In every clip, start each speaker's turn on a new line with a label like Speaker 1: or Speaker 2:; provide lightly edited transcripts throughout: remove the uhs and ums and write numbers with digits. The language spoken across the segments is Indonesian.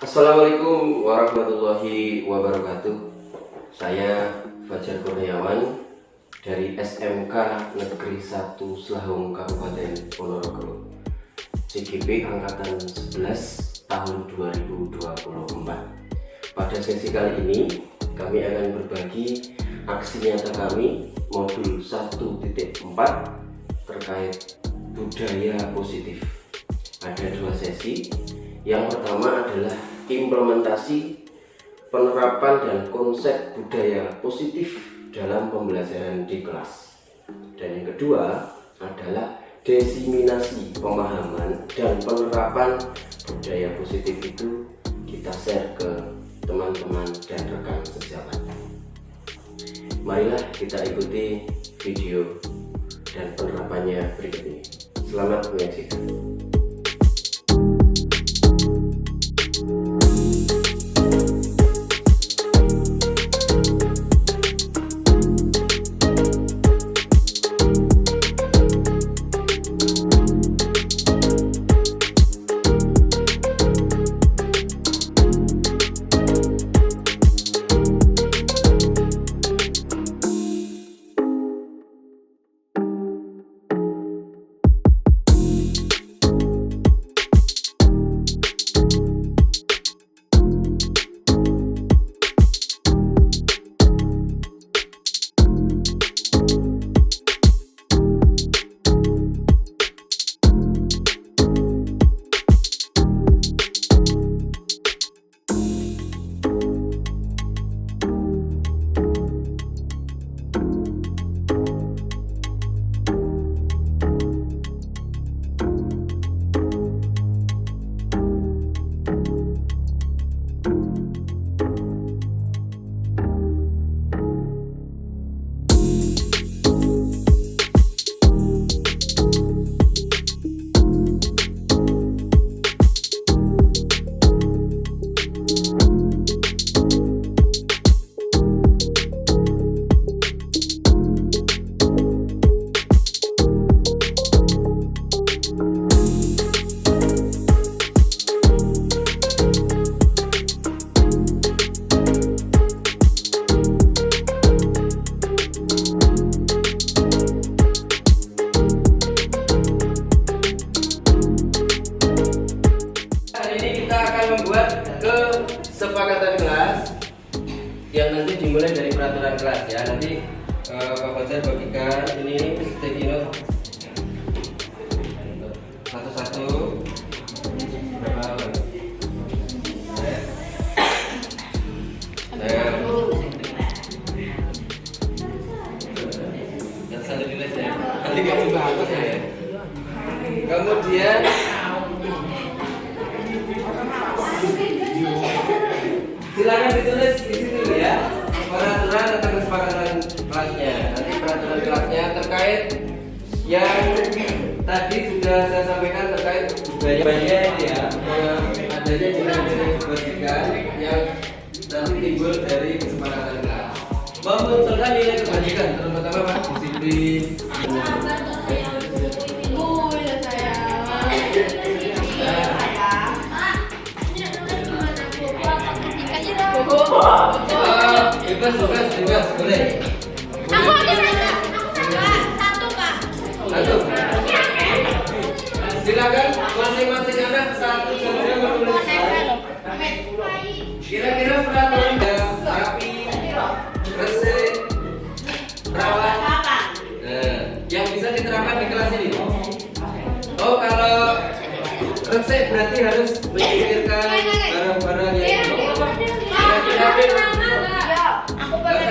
Speaker 1: Assalamualaikum warahmatullahi wabarakatuh. Saya Fajar Kurniawan dari SMK Negeri 1 Selahung Kabupaten Ponorogo, CGP Angkatan 11 tahun 2024. Pada sesi kali ini kami akan berbagi aksi nyata kami modul 1.4 terkait budaya positif. Ada dua sesi. Yang pertama adalah implementasi penerapan dan konsep budaya positif dalam pembelajaran di kelas. Dan yang kedua adalah diseminasi pemahaman dan penerapan budaya positif itu kita share ke teman-teman dan rekan sejawat. Marilah kita ikuti video dan penerapannya berikut ini. Selamat menyaksikan. Kesepakatan kelas yang nanti dimulai dari peraturan kelas ya. Nanti Pak Fajar bagikan ini sticky note satu-satu berapa apa? Yang satu tulis ya. Nanti kamu bahas ya. Kemudian silakan ditulis di situ ya, peraturan tentang kesepakatan kelasnya. Nanti peraturan kelasnya terkait yang tadi sudah saya sampaikan terkait budaya ini ya, adanya nilai-nilai kebajikan yang nanti timbul dari kesepakatan kelas. Memunculkan nilai kebajikan, terutama disiplin. Bebas, boleh.
Speaker 2: Aku ada satu, Pak.
Speaker 1: Satu. Silakan masing-masing anak satu saja menulis. Kira-kira peraturan rapi, bersih, rawat. Yang bisa diterapkan di kelas ini. Oh, kalau resep berarti harus memikirkan barang-barang yang kira-kira
Speaker 2: Aku pakai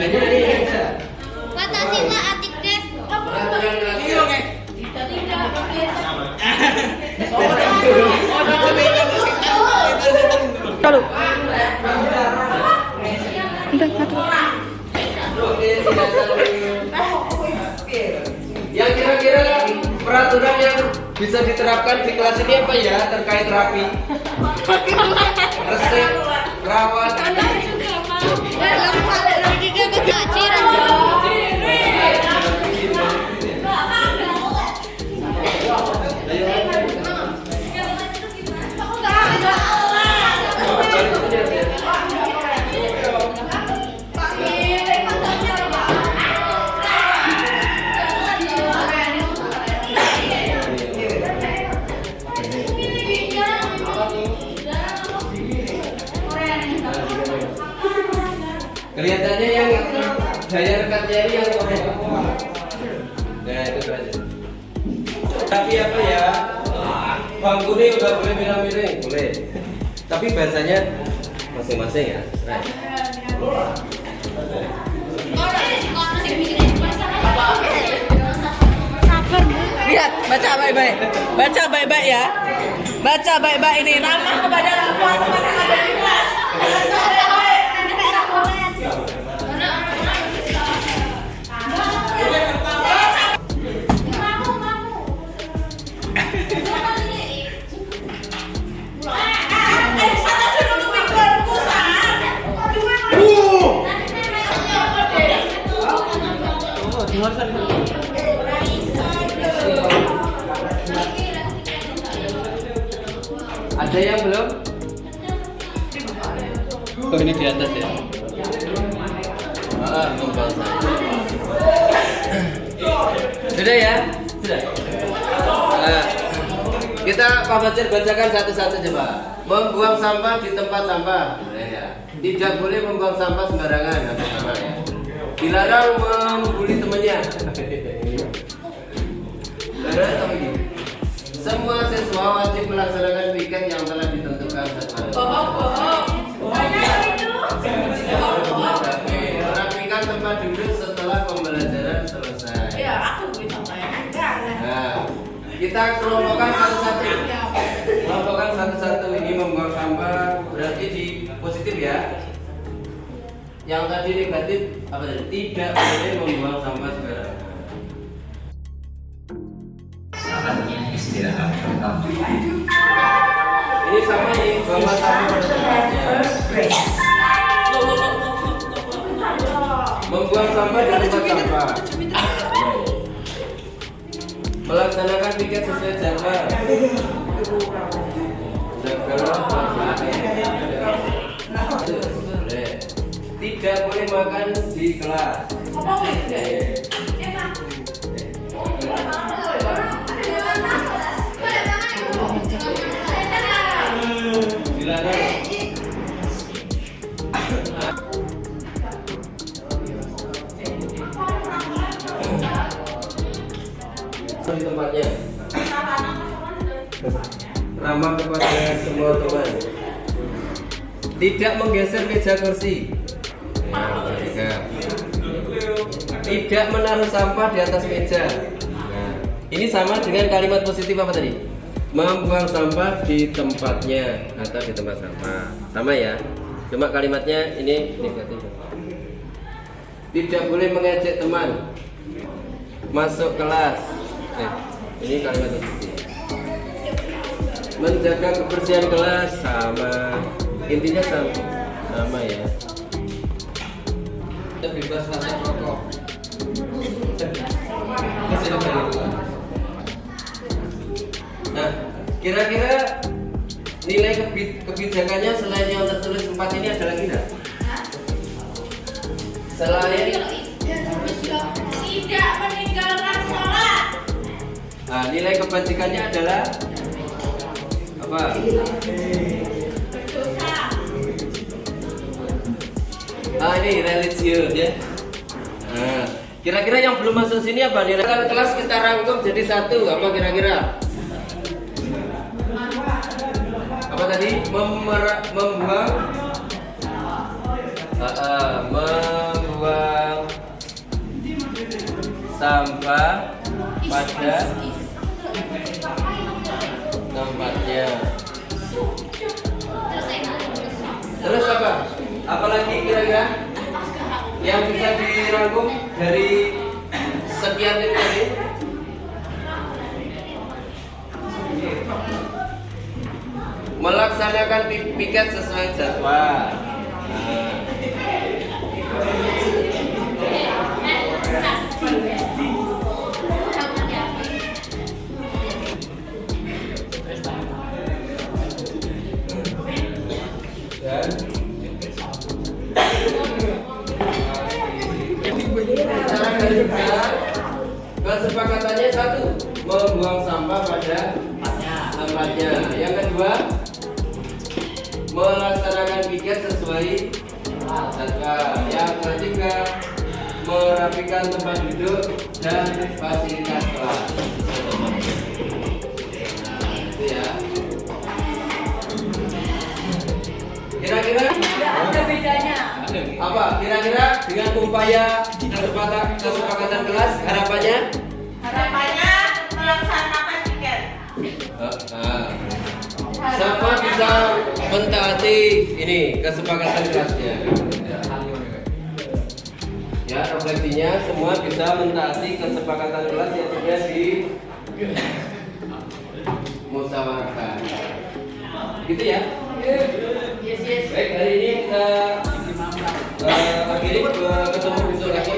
Speaker 1: hanya ini aja.
Speaker 2: kata Sinta Atik Des.
Speaker 1: Peraturan kelasnya.
Speaker 3: Kalau
Speaker 1: yang kira-kira peraturan yang bisa diterapkan di kelas ini apa ya terkait rapi, resep, rawat. materi yang korek. Nah itu aja. Tapi apa ya? Bangku ini udah boleh miring-miring, boleh. Tapi bahasanya masing-masing ya.
Speaker 3: Lihat, baca baik-baik. Baca baik-baik ya. Baca baik-baik ini. Nama kepada orang tua yang ada di kelas. Baca baik-baik.
Speaker 1: Ada yang belum? Oh ini di atas ya? Sudah ya? Sudah? Kita Pak Fajar bacakan satu-satu coba. Membuang sampah di tempat sampah. Ya. Tidak boleh membuang sampah sembarangan. Ya. Dilarang membuli temannya. Terus apa ini? Semua siswa wajib melaksanakan piket yang telah ditentukan merapikan tempat duduk setelah pembelajaran selesai. Nah, kita kelompokkan satu-satu. Kelompokkan satu-satu. Ini membuang sampah berarti di positif ya. Yang tadi negatif apa tadi? Tidak boleh membuang sampah sembarangan.
Speaker 4: Istirahat.
Speaker 1: Ini sama nih, bawa sampah pada tempatnya. Membuang sampah di tempat sampah. Melaksanakan piket sesuai jadwal. Tidak boleh makan di kelas. Di tempatnya ramah kepada semua teman, tidak menggeser meja kursi, tidak menaruh sampah di atas meja. Ini sama dengan kalimat positif apa tadi? Membuang sampah di tempatnya atau di tempat sampah, sama ya, cuma kalimatnya ini negatif. Tidak boleh mengejek teman, masuk kelas. Ini kalimat positif. Menjaga kebersihan kelas sama, intinya sama ya. Kita bebas rasa rokok. Nah, kira-kira nilai kebijakannya selain yang tertulis 4 ini ada lagi nggak? Selain
Speaker 2: tidak meninggalkan sholat.
Speaker 1: Nah, nilai kebajikannya adalah apa? Ini religius ya. Nah, kira-kira yang belum masuk sini apa? Nilai kelas kita rangkum jadi satu. Apa kira-kira? Apa tadi? Membuang sampah pada tempatnya. Terus apa? Apalagi kira-kira yang bisa dirangkum dari sekian titik tadi? Melaksanakan piket sesuai jadwal. Kesepakatannya satu, membuang sampah pada tempatnya. Yang kedua, melaksanakan piket sesuai jadwal. Yang ketiga, merapikan tempat duduk dan fasilitas kelas. Itu ya. Kira-kira
Speaker 3: Ada bedanya.
Speaker 1: apa? Kira-kira dengan upaya kesepakatan kelas harapannya?
Speaker 2: Harapannya melaksanakan tiket.
Speaker 1: Siapa bisa mentaati ini kesepakatan kelasnya? Ya, refleksinya semua bisa mentaati kesepakatan kelas yang sudah di musyawarahkan. Gitu ya?
Speaker 2: Yes.
Speaker 1: Baik, hari ini kita akhiri ketemu besok lagi.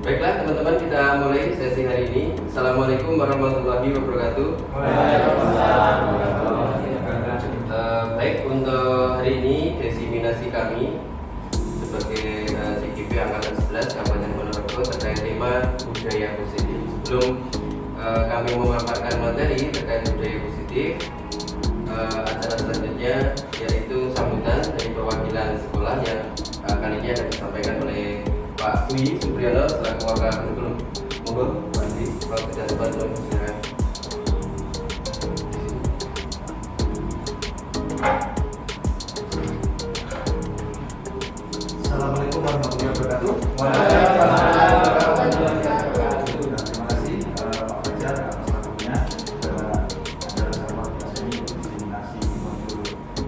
Speaker 1: Baiklah teman-teman, kita mulai sesi hari ini. Assalamualaikum warahmatullahi wabarakatuh. Baik, untuk hari ini desiminasi kami sebagai CGP Angkatan 11 Kabupaten Ponorogo terkait tema budaya positif. Sebelum kami memaparkan materi terkait budaya positif, acara selanjutnya yaitu sambutan dari perwakilan sekolah yang kali ini akan disampaikan oleh Pak Dwi Supriyono selaku wakil kurikulum. Monggo, Pak Dwi, kalau tidak sempat silakan.
Speaker 4: Assalamualaikum warahmatullahi wabarakatuh. Terima kasih Pak Fajar atas waktunya pada acara podcast ini untuk diseminasi modul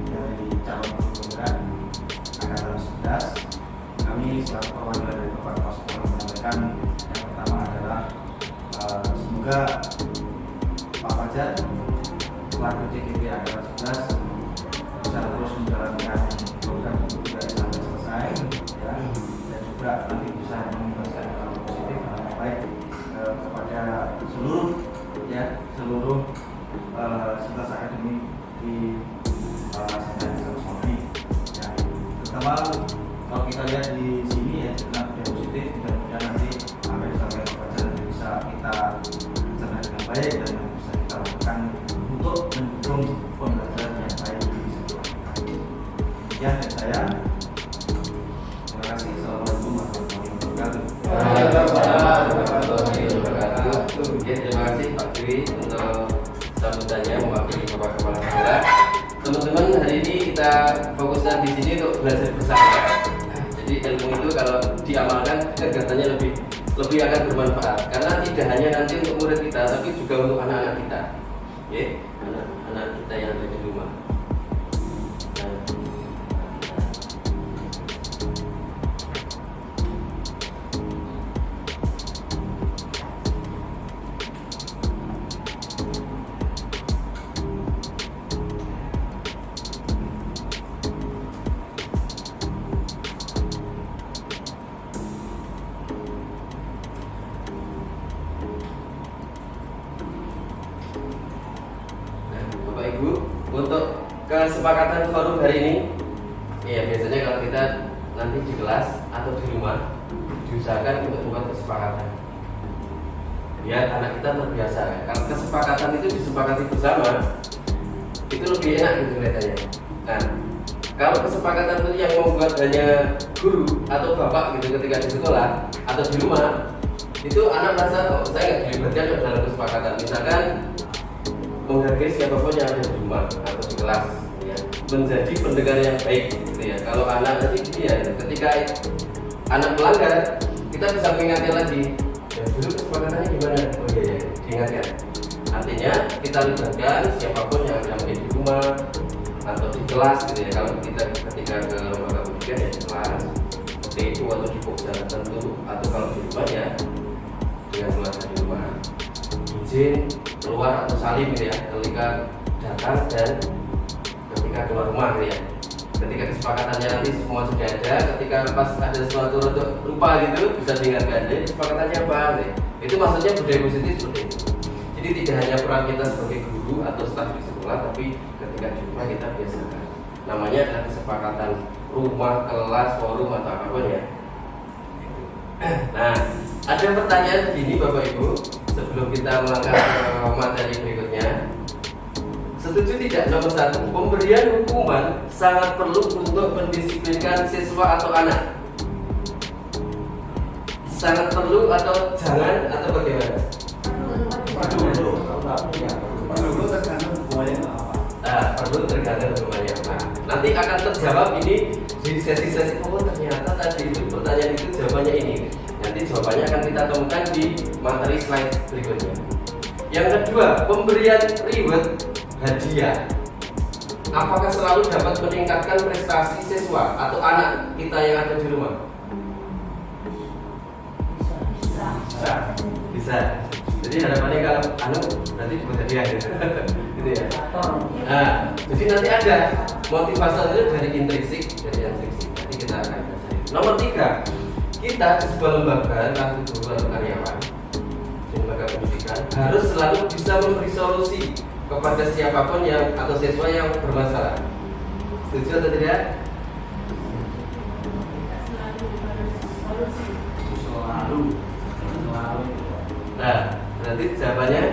Speaker 4: dari calon penggugat Angkatan 11. Kami selaku perwakilan dari Bapak Kepala Sekolah menyampaikan yang pertama adalah semoga Pak Fajar selaku CGP Angkatan 11 bisa terus menjalankan program juga sampai selesai ya, dan juga nanti bisa mengimbaskan hal positif hal yang baik kepada seluruh sivitas akademik di Senjata Sony ya, terutama kalau kita lihat di sini ya tentang budaya positif, mudah-mudahan nanti apa yang disampaikan Pak Fajar bisa kita cerna dengan baik dan bisa kita lakukan untuk mendukung pembelajaran yang baik di sekolah. Demikian dari saya. Terima kasih. Assalamualaikum warahmatullahi wabarakatuh.
Speaker 1: Waalaikumsalam warahmatullahi wabarakatuh. Ya, terima kasih Pak Dwi untuk sambutannya mewakili Bapak Kepala Sekolah. Teman-teman, hari ini kita fokuskan di sini untuk belajar bersama. Jadi ilmu itu kalau diamalkan kegiatannya lebih akan bermanfaat karena tidak hanya nanti untuk murid kita tapi juga untuk anak-anak kita. Ya, anak-anak kita yang ada di rumah. Bapak Ibu, untuk kesepakatan forum hari ini, ya biasanya kalau kita nanti di kelas atau di rumah diusahakan untuk membuat kesepakatan. Biar anak kita terbiasa kan. Kalau kesepakatan itu disepakati bersama, itu lebih enak gitu kelihatannya. Nah, kalau kesepakatan itu yang membuat hanya guru atau bapak gitu ketika di sekolah atau di rumah, itu anak merasa oh saya nggak dilibatkan dalam kesepakatan. Misalkan menghargai siapapun yang ada di rumah atau di kelas, ya, menjadi pendengar yang baik, gitu ya. Kalau anak nanti ya, ketika anak melanggar, kita bisa mengingatkan lagi. Ya, dulu kesepakatannya gimana? Oh iya, ya, diingatkan. Artinya kita libatkan siapapun yang ada di rumah atau di kelas, gitu ya. Kalau kita ketika ke lembaga pendidikan ya di kelas, seperti itu atau di pokja tertentu, atau kalau di rumah ya dengan keluarga di rumah. Izin keluar atau salim gitu ya ketika datang dan ketika keluar rumah gitu ya. Ketika kesepakatannya nanti semua sudah ada, ketika pas ada sesuatu untuk lupa gitu bisa diingatkan. Jadi kesepakatannya apa? Gitu. Itu maksudnya budaya positif seperti itu. Jadi tidak hanya peran kita sebagai guru atau staf di sekolah, tapi ketika di rumah kita biasakan. Namanya adalah kesepakatan rumah, kelas, forum atau apapun ya. Nah, ada pertanyaan begini Bapak Ibu sebelum kita melangkah ke materi berikutnya. Setuju tidak nomor 1, pemberian hukuman sangat perlu untuk mendisiplinkan siswa atau anak? Sangat perlu atau jangan atau bagaimana?
Speaker 4: Perlu tergantung hukumannya apa.
Speaker 1: Nah, perlu tergantung hukumannya apa. Nanti akan terjawab ini di sesi-sesi. Oh ternyata tadi itu pertanyaan itu jawabannya ini. Nanti jawabannya akan kita temukan di materi slide berikutnya. Yang kedua, pemberian reward hadiah apakah selalu dapat meningkatkan prestasi siswa atau anak kita yang ada di rumah? Bisa. Jadi harapannya kalau nanti dapat hadiah gitu ya. Nah, jadi nanti ada motivasi itu dari intrinsik dari ekstrinsik. Nanti kita akan cari. Nomor 3, kita di sebuah lembaga entah itu guru atau karyawan di lembaga pendidikan harus selalu bisa memberi solusi kepada siapapun yang atau siswa yang bermasalah. Setuju atau tidak?
Speaker 4: Selalu.
Speaker 1: Nah, berarti jawabannya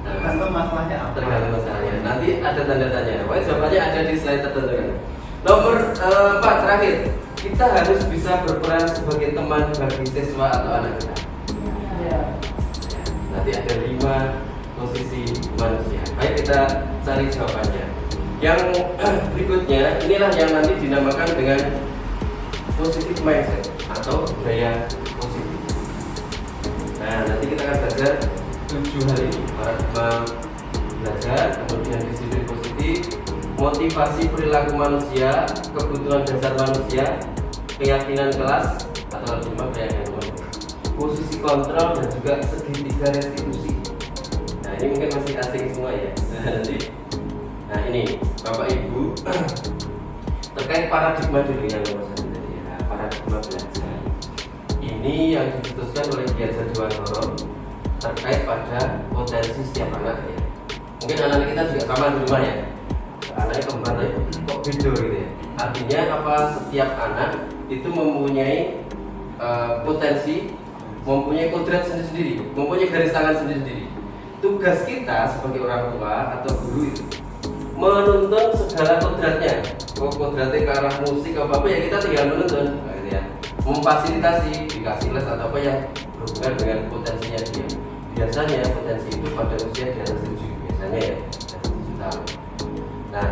Speaker 4: Tergantung masalahnya apa.
Speaker 1: tergantung masalahnya. Nanti ada tanda tanya. Pokoknya jawabannya ada di slide tertentu kan. Nomor 4 terakhir, kita harus bisa berperan sebagai teman bagi siswa atau anak kita. Nanti ada 5 posisi manusia. Baik, kita cari jawabannya. Yang berikutnya inilah yang nanti dinamakan dengan positive mindset atau budaya positif. Nah, nanti kita akan belajar 7 hal ini. Paradigma belajar, kemudian disiplin positif, motivasi perilaku manusia, kebutuhan dasar manusia, keyakinan kelas atau cuma keyakinan kelompok, posisi kontrol dan juga segitiga restitusi. Nah, ini mungkin masih asing semua ya. Nah ini Bapak Ibu terkait paradigma dulu yang nomor 1 tadi ya, paradigma belajar. Ini yang diputuskan oleh Kiai Zadwantoro terkait pada potensi setiap anak ya. Mungkin anak kita juga sama di rumah ya. Anaknya kembar tapi kok beda gitu ya. Artinya apa, setiap anak itu mempunyai potensi, mempunyai kodrat sendiri-sendiri, mempunyai garis tangan sendiri-sendiri. Tugas kita sebagai orang tua atau guru itu menuntun segala kodratnya. Kodratnya ke arah musik apa ya kita tinggal menuntun gitu ya. Memfasilitasi, dikasih les atau apa yang berhubungan dengan potensinya dia. Biasanya potensi itu pada usia di atas 7, biasanya ya, 7 tahun. Nah,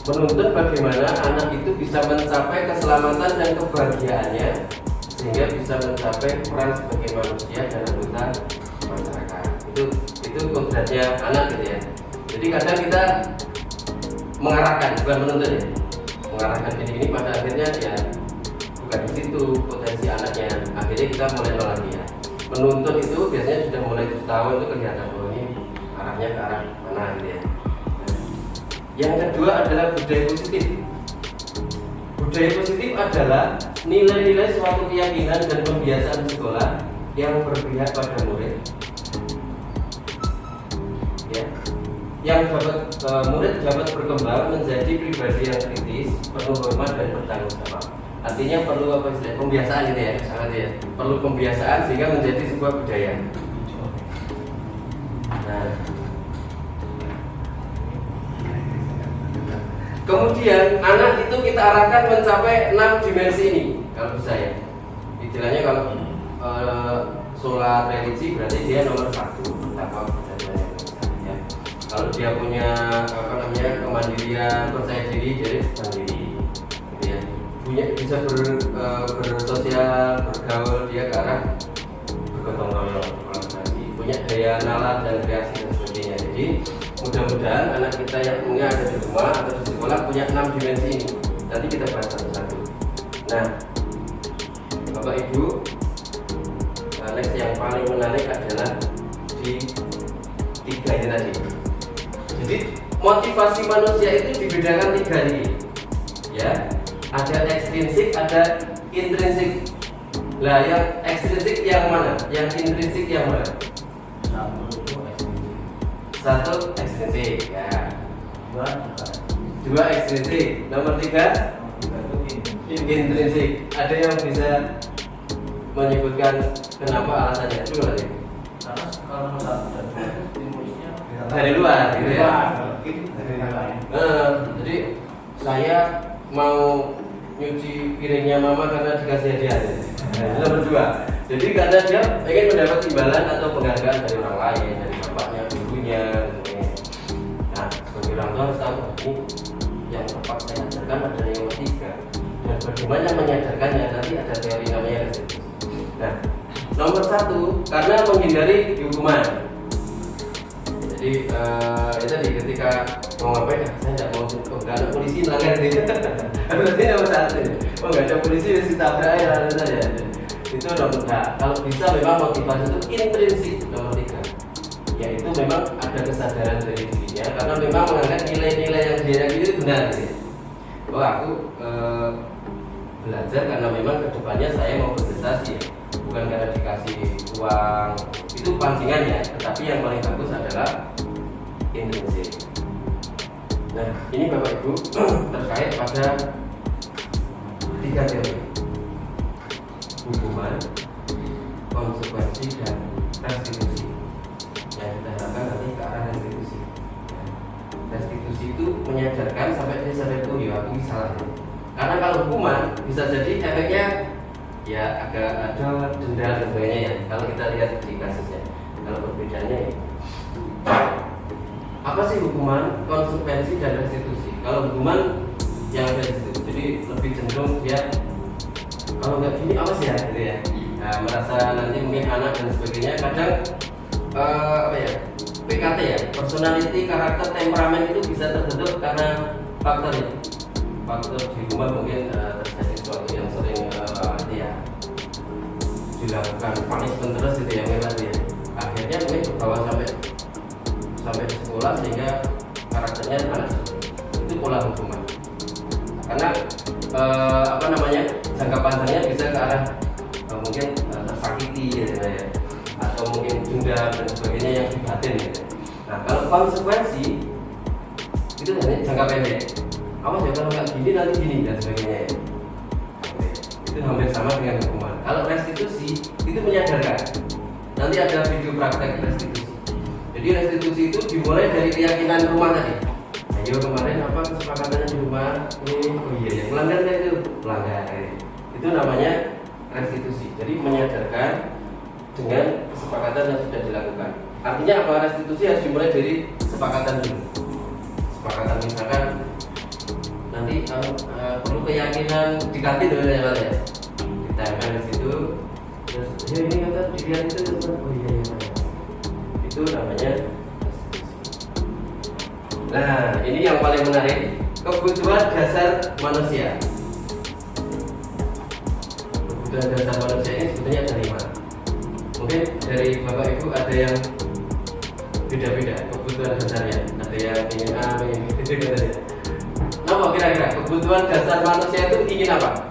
Speaker 1: menuntun bagaimana anak itu bisa mencapai keselamatan dan kebahagiaannya sehingga bisa mencapai peran sebagai manusia dan anggota masyarakat. Itu kodratnya anak gitu ya. Jadi kadang kita mengarahkan, bukan menuntun ya. Mengarahkan ini pada akhirnya ya bukan di situ potensi anaknya. Akhirnya kita mulai nol lagi ya. Menuntun itu biasanya sudah mulai 7 tahun itu kelihatan bahwa ini arahnya ke arah mana gitu ya. Yang kedua adalah budaya positif. Budaya positif adalah nilai-nilai suatu keyakinan dan kebiasaan sekolah yang berpihak pada murid, ya, yang murid dapat berkembang menjadi pribadi yang kritis, penuh hormat dan bertanggung jawab. Artinya perlu apa istilah pembiasaan gitu ya, sangat ya. Perlu pembiasaan sehingga menjadi sebuah budaya. Nah, kemudian anak itu kita arahkan mencapai 6 dimensi ini kalau bisa ya. Istilahnya kalau sholat religi berarti dia nomor satu tanpa perjanjian ya. Kalau dia punya apa namanya kemandirian, percaya diri, jadi mandiri gitu ya. Punya bisa bersosial, bergaul, dia ke arah bergotong royong, kolaborasi, punya daya nalar dan kreasi dan sebagainya. Jadi mudah-mudahan anak kita yang punya ada di rumah atau di sekolah punya 6 dimensi ini. Nanti kita bahas satu-satu. Nah, Bapak Ibu, next yang paling menarik adalah di 3 ini tadi. Jadi motivasi manusia itu dibedakan 3 ini, ya. Ada ekstrinsik, ada intrinsik. Lah, yang ekstrinsik yang mana? Yang intrinsik yang mana? Satu ekstrinsik, ya. Dua ekstrinsik. Nomor 3 intrinsik. Ada yang bisa menyebutkan kenapa alasannya? Coba tadi.
Speaker 4: Karena kalau stimulusnya
Speaker 1: Dari luar, gitu ya. Jadi saya mau nyuci piringnya mama karena dikasih hadiah. Itu nomor 2. Jadi karena dia ingin mendapat imbalan atau penghargaan dari orang lain, dari bapaknya, ibunya, gitu. Nah, sebagai orang tua harus tahu ini yang tepat saya ajarkan adalah yang nomor 3. Dan bagaimana menyadarkannya, nanti ada teori namanya restitusi. Nah, nomor 1 karena menghindari hukuman. Jadi itu tadi ketika mau ngapain ya, saya tidak mau nggak ada polisi melanggar ini. Berarti nomor 1. Oh nggak ada polisi mesti tabrak ya saja. Itu nomor 2. Kalau bisa memang motivasi itu intrinsik nomor 3. Yaitu memang ada kesadaran dari dirinya karena memang menganggap nilai-nilai yang dia yakini itu benar. Gitu. Oh aku belajar karena memang kedepannya saya mau berprestasi ya. Bukan karena dikasih uang, itu pancingannya, tetapi yang paling bagus adalah intrinsik. Nah, ini Bapak Ibu terkait pada 3 teori: hukuman, konsekuensi, dan restitusi. Yang kita harapkan nanti ke arah restitusi. Restitusi itu menyadarkan sampai dia sadar, oh ya aku salah. Karena kalau hukuman bisa jadi efeknya ya agak ada denda dan sebagainya ya. Kalau kita lihat di kasusnya, kalau perbedaannya ya. Apa sih hukuman, konsekuensi, dan restitusi? Kalau hukuman yang ada di situ, jadi lebih cenderung dia kalau nggak gini awas ya, gitu ya. Nah, merasa nanti mungkin anak dan sebagainya. Kadang apa ya, PKT ya, personality, karakter, temperamen itu bisa terbentuk karena faktor itu. Faktor di rumah mungkin terjadi sesuatu yang sering ya dilakukan punishment terus itu ya memang ya. Akhirnya mungkin terbawa sampai di sekolah sehingga karakternya panas. Itu pola hukuman. Karena apa namanya, jangka panjangnya bisa ke arah mungkin tersakiti ya, atau mungkin dendam dan sebagainya yang batin ya. Nah kalau konsekuensi itu hanya jangka pendek. Awas ya kalau nggak gini nanti gini dan sebagainya ya. Itu hampir sama dengan hukuman. Kalau restitusi itu menyadarkan. Nanti ada video praktek restitusi. Jadi restitusi itu dimulai dari keyakinan rumah tadi. Ayo kemarin apa kesepakatannya di rumah? Oh iya ya, melanggar itu melanggar. Itu namanya restitusi. Jadi menyadarkan dengan kesepakatan yang sudah dilakukan. Artinya apa? Restitusi harus dimulai dari kesepakatan dulu. Kesepakatan misalkan nanti perlu keyakinan diganti dulu ya, ditempel di situ. Terus ya ini kata dilihat itu oh iya ya. Itu namanya. Nah, ini yang paling menarik, kebutuhan dasar manusia. Kebutuhan dasar manusia ini sebetulnya dari mana? Mungkin dari Bapak Ibu ada yang beda-beda kebutuhan dasarnya. Ada yang ingin A, ingin B, gitu. Apa kira-kira kebutuhan dasar manusia itu ingin apa?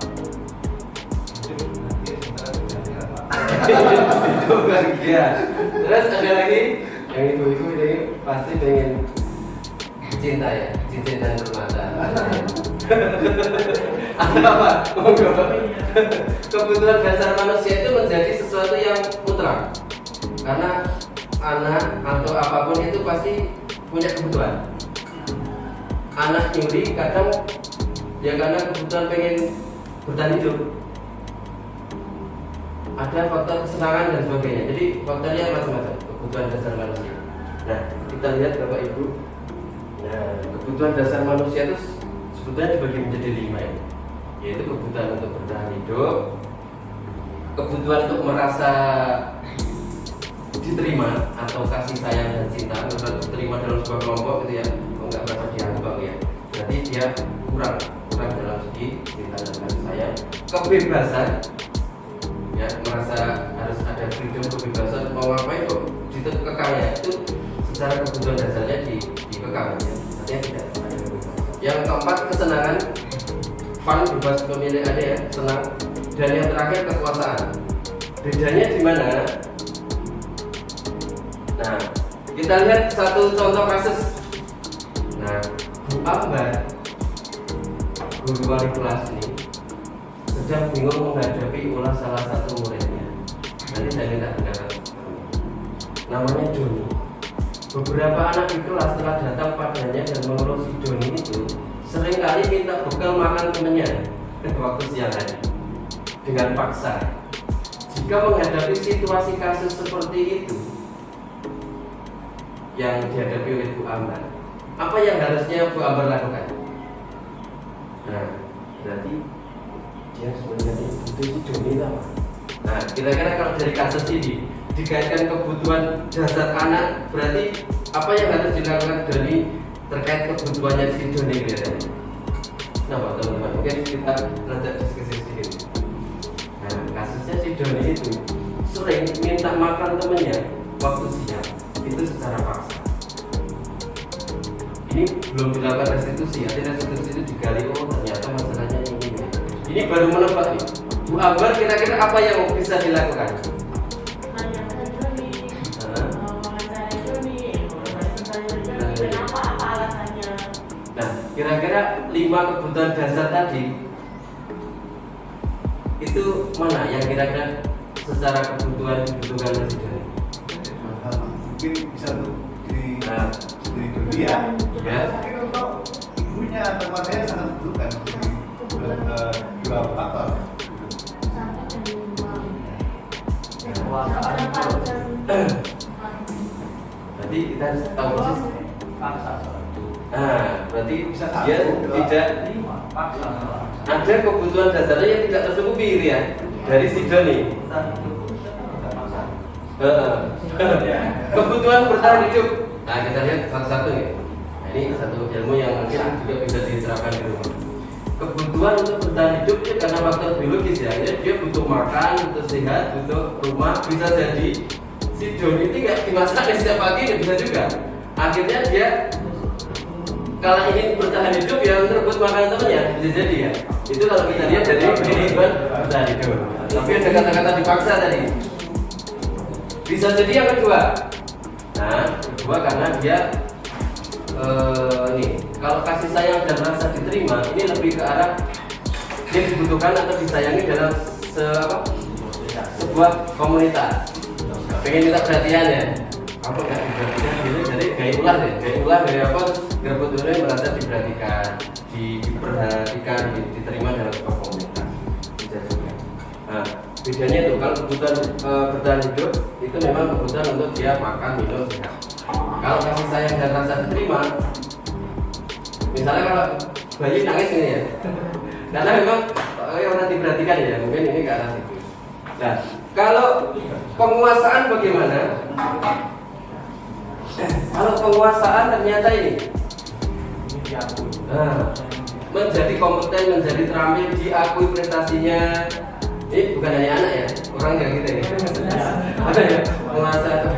Speaker 1: Hidup bahagia. Terus ada lagi yang ibu-ibu ini pasti pengen cinta ya, cincin dan permata. Ada apa? Kebutuhan dasar manusia itu menjadi sesuatu yang mutlak. Karena anak atau apapun itu pasti punya kebutuhan. Anak nyuri kadang ya karena kebutuhan pengen bertahan hidup. ada faktor kesenangan dan sebagainya. Jadi faktornya macam-macam, kebutuhan dasar manusia. Nah, kita lihat Bapak Ibu. Nah, kebutuhan dasar manusia itu sebetulnya dibagi menjadi 5 ya. Yaitu kebutuhan untuk bertahan hidup, kebutuhan untuk merasa diterima atau kasih sayang dan cinta, merasa diterima dalam sebuah kelompok gitu ya, enggak merasa dianggap ya. Berarti dia kurang dalam segi cinta dan kasih sayang. Kebebasan, ya merasa harus ada freedom, kebebasan mau ngapain kok dikekang ya, itu secara kebutuhan dasarnya dikekang ya. Artinya tidak ada kebebasan. Yang keempat kesenangan, fun, bebas memilih ada ya, senang. Dan yang terakhir kekuasaan. Bedanya di mana? Nah, kita lihat satu contoh kasus. Nah, Bu Ambar, guru wali kelas ini sedang bingung menghadapi ulah salah satu muridnya. Nanti saya minta pendapat. Namanya Doni. Beberapa anak di kelas telah datang padanya dan mengeluh si Doni itu seringkali minta bekal makan temannya waktu siang hari dengan paksa. Jika menghadapi situasi kasus seperti itu yang dihadapi oleh Bu Ambar, apa yang harusnya Bu Ambar lakukan? Nah, berarti dia sebenarnya butuh si Doni lah. Nah, kira-kira kalau dari kasus ini dikaitkan kebutuhan dasar anak, berarti apa yang harus dilakukan Doni terkait kebutuhannya si Doni kira-kira? Nah, teman-teman, mungkin kita lanjut diskusi sedikit. Nah, kasusnya si Doni itu sering minta makan temannya waktu siang, itu secara paksa. Ini belum dilakukan restitusi, artinya restitusi itu digali, oh ternyata masalahnya ini. Ini baru menebak nih. Bu Ambar kira-kira apa yang bisa dilakukan?
Speaker 2: Nanya ke Joni, wawancara Joni, kenapa, apa alasannya?
Speaker 1: Nah, kira-kira 5 kebutuhan dasar tadi itu mana yang kira-kira secara kebutuhan dibutuhkan oleh si Doni?
Speaker 4: Mungkin bisa untuk diri
Speaker 1: Nah,
Speaker 4: dulu ya.
Speaker 1: ya.
Speaker 4: Tapi untuk ibunya atau keluarganya sangat membutuhkan dua faktor.
Speaker 1: Berarti kita harus tahu persis. Nah, berarti
Speaker 4: Bisa
Speaker 1: dia
Speaker 4: tahu,
Speaker 1: tidak ada kebutuhan dasarnya yang tidak tercukupi gitu ya dari si Doni. Kebutuhan bertahan hidup. Nah, kita lihat satu-satu ya. Nah, ini satu ilmu yang mungkin juga bisa diterapkan di rumah. Kebutuhan untuk bertahan hidup itu karena faktor biologis ya. Dia butuh makan, butuh sehat, butuh rumah. Bisa jadi si Doni itu nggak dimasak setiap pagi, ya bisa juga. Akhirnya dia kalau ingin bertahan hidup ya merebut makanan temannya, bisa jadi ya. Itu kalau kita lihat dari kehidupan bertahan hidup. Tapi ada kata-kata dipaksa tadi. Bisa jadi yang kedua. Nah, kedua karena dia ini kalau kasih sayang dan rasa diterima ini lebih ke arah dia dibutuhkan atau disayangi dalam sebuah komunitas. Pengen minta perhatian ya. Apa nggak diperhatikan gitu? Jadi gaya ulah deh, gaya apa? Sebetulnya merasa diperhatikan, diperhatikan, diterima dalam sebuah komunitas. Bisa juga. Nah, bedanya itu kalau kebutuhan bertahan hidup itu memang kebutuhan untuk dia makan, minum, sehat. Kalau kasih sayang dan rasa diterima, misalnya kalau bayi nangis ini ya, karena memang orang diperhatikan ya, mungkin ini ke arah situ. Nah, kalau penguasaan bagaimana? Kalau penguasaan ternyata ini menjadi kompeten, menjadi terampil, diakui prestasinya. Ini bukan hanya anak ya, orang nggak gitu ya. Ada ya penguasaan.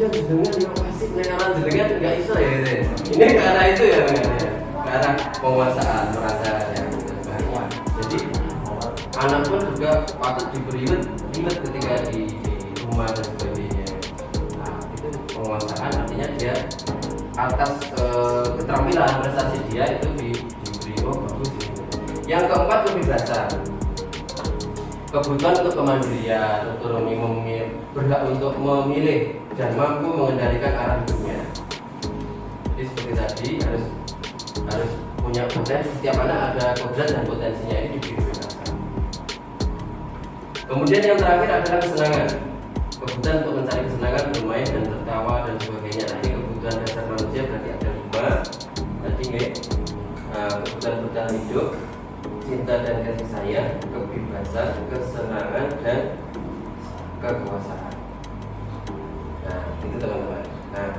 Speaker 1: Iya, jenengan yang pasti pengenalan jenengan nggak iso ya gitu. Ini ke arah itu ya, ke arah penguasaan, merasa ya bahwa. Jadi anak pun juga patut diberi limit ketika di rumah dan sebagainya. Nah, itu penguasaan artinya dia atas keterampilan prestasi dia itu diberi bagus. Yang keempat kebebasan. Kebutuhan untuk kemandirian, otonomi, berhak untuk memilih dan mampu mengendalikan arah hidupnya. Jadi seperti tadi harus punya potensi. Setiap anak ada kodrat dan potensinya ini diberi kebebasan. Kemudian yang terakhir adalah kesenangan. Kebutuhan untuk mencari kesenangan, bermain dan tertawa dan sebagainya. Nah, ini kebutuhan dasar manusia berarti ada 5. Tadi kebutuhan bertahan hidup, cinta dan kasih sayang, kebebasan, kesenangan dan kekuasaan. Nah, itu teman-teman. Nah,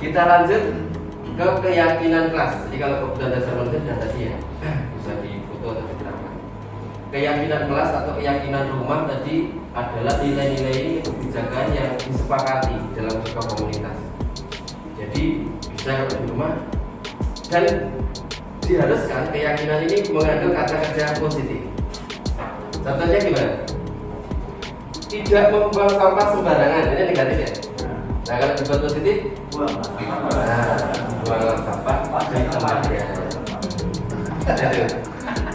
Speaker 1: kita lanjut ke keyakinan kelas. Jadi kalau kebutuhan dasar manusia sudah tadi ya, bisa difoto atau diterangkan. Keyakinan kelas atau keyakinan rumah tadi adalah nilai-nilai kebijakan yang disepakati dalam sebuah komunitas. Jadi bisa kalau di rumah dan diharuskan keyakinan ini mengandung kata kerja positif. Contohnya gimana? Tidak membuang sampah sembarangan, ini negatif ya. Nah kalau dibuat positif, buang sampah di tempatnya.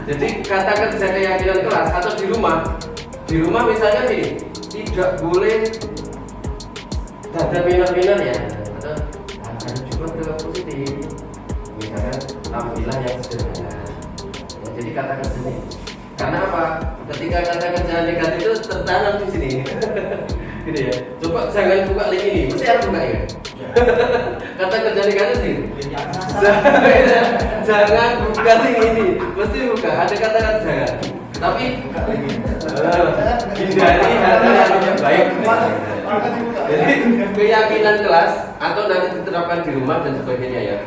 Speaker 1: Jadi kata kerja keyakinan kelas atau di rumah misalnya gini, tidak boleh ada minor-minor ya, atau ada juga ke positif, misalkan tampilan yang sederhana. Ya, jadi kata kerja ini, karena apa? Ketika kata kerja negatif itu tertanam di sini, gitu ya. Coba jangan buka link ini, mesti harus buka ya. Kata kerja negatif sih. Jangan buka link ini, mesti buka. Ada kata-kata jangan. Tapi hindari hal-hal yang tidak baik. Jadi keyakinan kelas atau nanti diterapkan di rumah dan sebagainya ya.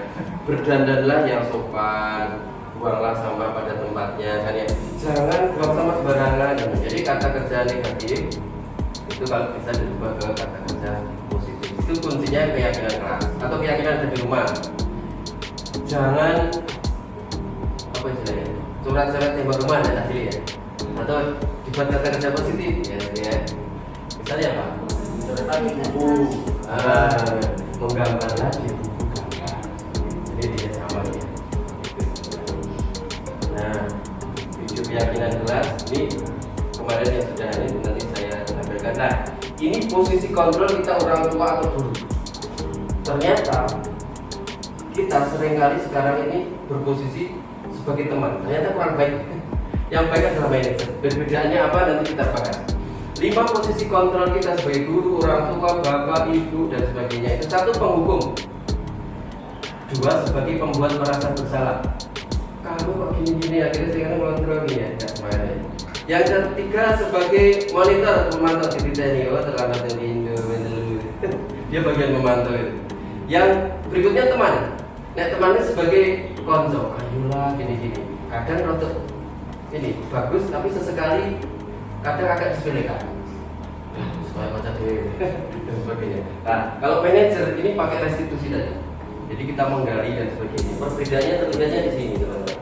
Speaker 1: Berdandanlah yang sopan, buanglah sampah pada tempatnya, kan ya. Jangan buang sampah sembarangan. Jadi kata kerja negatif itu kalau bisa dirubah ke kata kerja positif. Itu kuncinya keyakinan kelas atau keyakinan di rumah. Jangan apa istilahnya? Surat-surat tembak rumah ada tadi ya, atau dibuat kata kerja positif ya. Misalnya apa? Buku, menggambarlah di buku gambar. Jadi dia sama ya. Nah, video keyakinan kelas ini kemarin yang sudah ini nanti saya tampilkan. Nah, ini posisi kontrol kita orang tua atau guru. Ternyata kita seringkali sekarang ini berposisi sebagai teman, ternyata kurang baik. Yang baik adalah manajer. Perbedaannya apa nanti kita bahas. 5 posisi kontrol kita sebagai guru, orang tua, bapak, ibu dan sebagainya. Itu 1 penghukum, 2 sebagai pembuat merasa bersalah. Kamu kok gini-gini akhirnya saya ngontrol nih ya, nggak semuanya. Yang ketiga sebagai monitor, memantau diri ini. Oh terlambat yang Indo, dia bagian memantau itu. Yang berikutnya teman. Nah temannya sebagai konco, ayolah gini-gini. Kadang rotok ini bagus, tapi sesekali kadang agak disepelekan. Supaya baca deh dan sebagainya. Nah kalau manajer ini pakai restitusi tadi. Jadi kita menggali dan sebagainya. Perbedaannya terlihatnya di sini teman-teman.